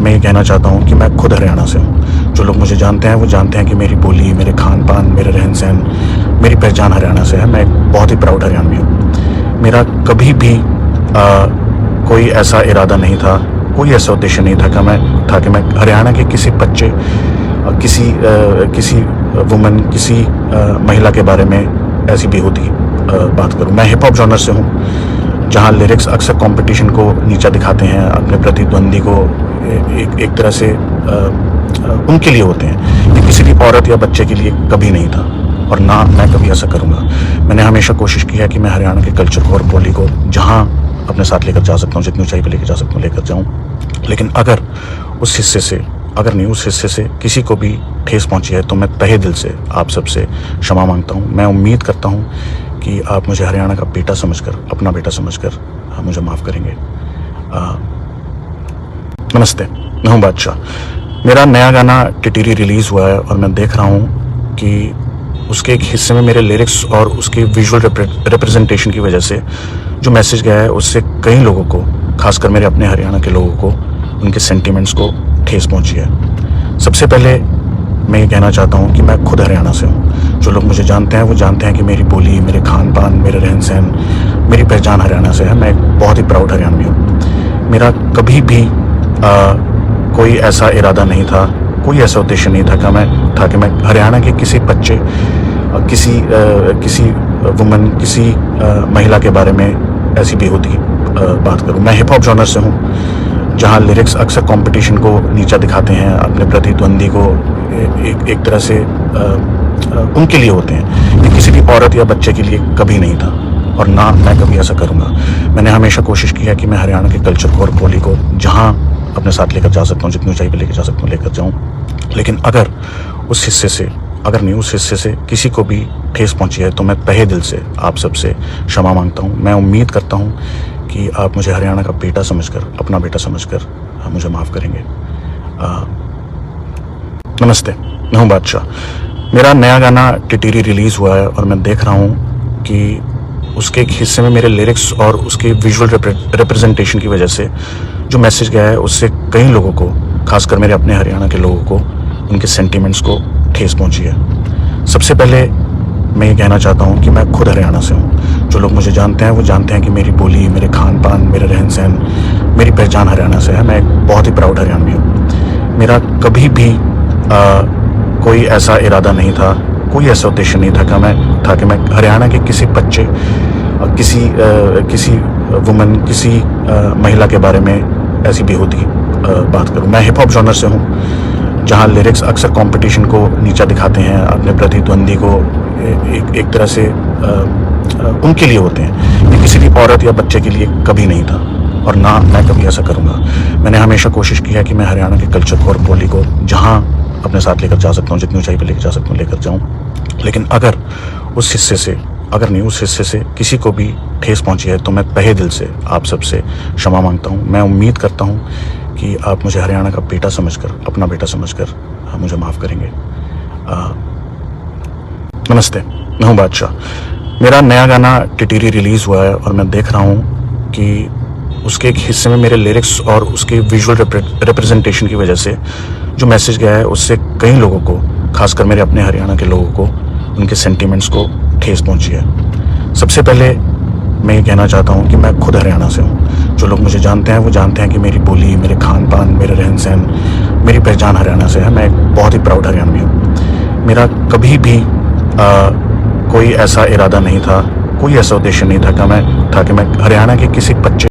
मैं ये कहना चाहता हूँ कि मैं खुद हरियाणा से हूँ। जो लोग मुझे जानते हैं वो जानते हैं कि मेरी बोली, मेरे खान पान, मेरे रहन सहन, मेरी पहचान हरियाणा से है। मैं एक बहुत ही प्राउड हरियाणवी हूँ। मेरा कभी भी कोई ऐसा इरादा नहीं था, कोई ऐसा उद्देश्य नहीं था कि मैं हरियाणा के किसी बच्चे, किसी वुमन, किसी महिला के बारे में ऐसी बेहूदी बात करूं। मैं हिप हॉप जॉनर से हूं, जहां लिरिक्स अक्सर कंपटीशन को नीचा दिखाते हैं, अपने प्रतिद्वंदी को एक तरह से उनके लिए होते हैं। ये किसी भी औरत या बच्चे के लिए कभी नहीं था और ना मैं कभी ऐसा करूंगा। मैंने हमेशा कोशिश की है कि मैं हरियाणा के कल्चर को और बोली को जहां अपने साथ लेकर जा सकता हूँ, जितनी ऊंचाई पर लेकर जा सकता हूँ लेकर जाऊँ। लेकिन अगर उस हिस्से से किसी को भी ठेस पहुंची है तो मैं तहे दिल से आप सबसे क्षमा मांगता हूं। मैं उम्मीद करता हूं कि आप मुझे हरियाणा का बेटा समझकर, अपना बेटा समझकर मुझे माफ़ करेंगे। नमस्ते, मैं हूं बादशाह। मेरा नया गाना टिटिरी रिलीज़ हुआ है और मैं देख रहा हूं कि उसके एक हिस्से में मेरे लिरिक्स और उसके विजुअल रिप्रेजेंटेशन की वजह से जो मैसेज गया है उससे कई लोगों को, खासकर मेरे अपने हरियाणा के लोगों को, उनके सेंटिमेंट्स को ठेस पहुंची है। सबसे पहले मैं ये कहना चाहता हूँ कि मैं खुद हरियाणा से हूँ। जो लोग मुझे जानते हैं वो जानते हैं कि मेरी बोली, मेरे खान पान, मेरे रहन सहन, मेरी पहचान हरियाणा से है। मैं एक बहुत ही प्राउड हरियाणवी हूँ। मेरा कभी भी कोई ऐसा इरादा नहीं था, कोई ऐसा उद्देश्य नहीं था कि मैं हरियाणा के किसी बच्चे, किसी वुमन, किसी महिला के बारे में ऐसी बेहूदी बात करूं। मैं हिप हॉप जॉनर से हूं, जहां लिरिक्स अक्सर कंपटीशन को नीचा दिखाते हैं, अपने प्रतिद्वंदी को एक तरह से उनके लिए होते हैं। ये किसी भी औरत या बच्चे के लिए कभी नहीं था और ना मैं कभी ऐसा करूंगा। मैंने हमेशा कोशिश की है कि मैं हरियाणा के कल्चर को और बोली को जहां अपने साथ लेकर जा सकता हूँ, जितनी ऊंचाई पर लेकर जा सकता हूँ लेकर जाऊँ। लेकिन अगर उस हिस्से से किसी को भी ठेस पहुंची है तो मैं तहे दिल से आप सबसे क्षमा मांगता हूं। मैं उम्मीद करता हूं कि आप मुझे हरियाणा का बेटा समझकर, अपना बेटा समझकर मुझे माफ़ करेंगे। नमस्ते, मैं हूं बादशाह। मेरा नया गाना टिटिरी रिलीज़ हुआ है और मैं देख रहा हूं कि उसके एक हिस्से में मेरे लिरिक्स और उसके विजुअल रिप्रेजेंटेशन की वजह से जो मैसेज गया है उससे कई लोगों को, खासकर मेरे अपने हरियाणा के लोगों को, उनके सेंटिमेंट्स को ठेस पहुंची है। सबसे पहले मैं ये कहना चाहता हूँ कि मैं खुद हरियाणा से हूँ। जो लोग मुझे जानते हैं वो जानते हैं कि मेरी बोली, मेरे खान पान, मेरे रहन सहन, मेरी पहचान हरियाणा से है। मैं एक बहुत ही प्राउड हरियाणवी हूँ। मेरा कभी भी कोई ऐसा इरादा नहीं था, कोई ऐसा उद्देश्य नहीं था कि मैं हरियाणा के किसी बच्चे, किसी वुमन, किसी महिला के बारे में ऐसी बेहूदी बात करूं। मैं हिप हॉप जॉनर से हूं, जहां लिरिक्स अक्सर कंपटीशन को नीचा दिखाते हैं, अपने प्रतिद्वंदी को एक तरह से उनके लिए होते हैं। ये किसी भी औरत या बच्चे के लिए कभी नहीं था और ना मैं कभी ऐसा करूंगा। मैंने हमेशा कोशिश की है कि मैं हरियाणा के कल्चर को और बोली को जहां अपने साथ लेकर जा सकता हूँ, जितनी ऊंचाई पर लेकर जा सकता हूँ लेकर जाऊँ। लेकिन अगर उस हिस्से से किसी को भी ठेस पहुंची है तो मैं तहे दिल से आप सबसे क्षमा मांगता हूँ। मैं उम्मीद करता हूँ कि आप मुझे हरियाणा का बेटा समझकर, अपना बेटा समझकर मुझे माफ़ करेंगे। नमस्ते, मैं हूं बादशाह। मेरा नया गाना टिटिरी रिलीज़ हुआ है और मैं देख रहा हूं कि उसके एक हिस्से में मेरे लिरिक्स और उसके विजुअल रिप्रेजेंटेशन की वजह से जो मैसेज गया है उससे कई लोगों को, खासकर मेरे अपने हरियाणा के लोगों को, उनके सेंटिमेंट्स को ठेस पहुंची है। सबसे पहले मैं ये कहना चाहता हूँ कि मैं खुद हरियाणा से हूँ। जो लोग मुझे जानते हैं वो जानते हैं कि मेरी बोली, मेरे खान पान, मेरे रहन सहन, मेरी पहचान हरियाणा से है। मैं एक बहुत ही प्राउड हरियाणवी हूँ। मेरा कभी भी कोई ऐसा इरादा नहीं था, कोई ऐसा उद्देश्य नहीं था कि मैं हरियाणा के किसी बच्चे,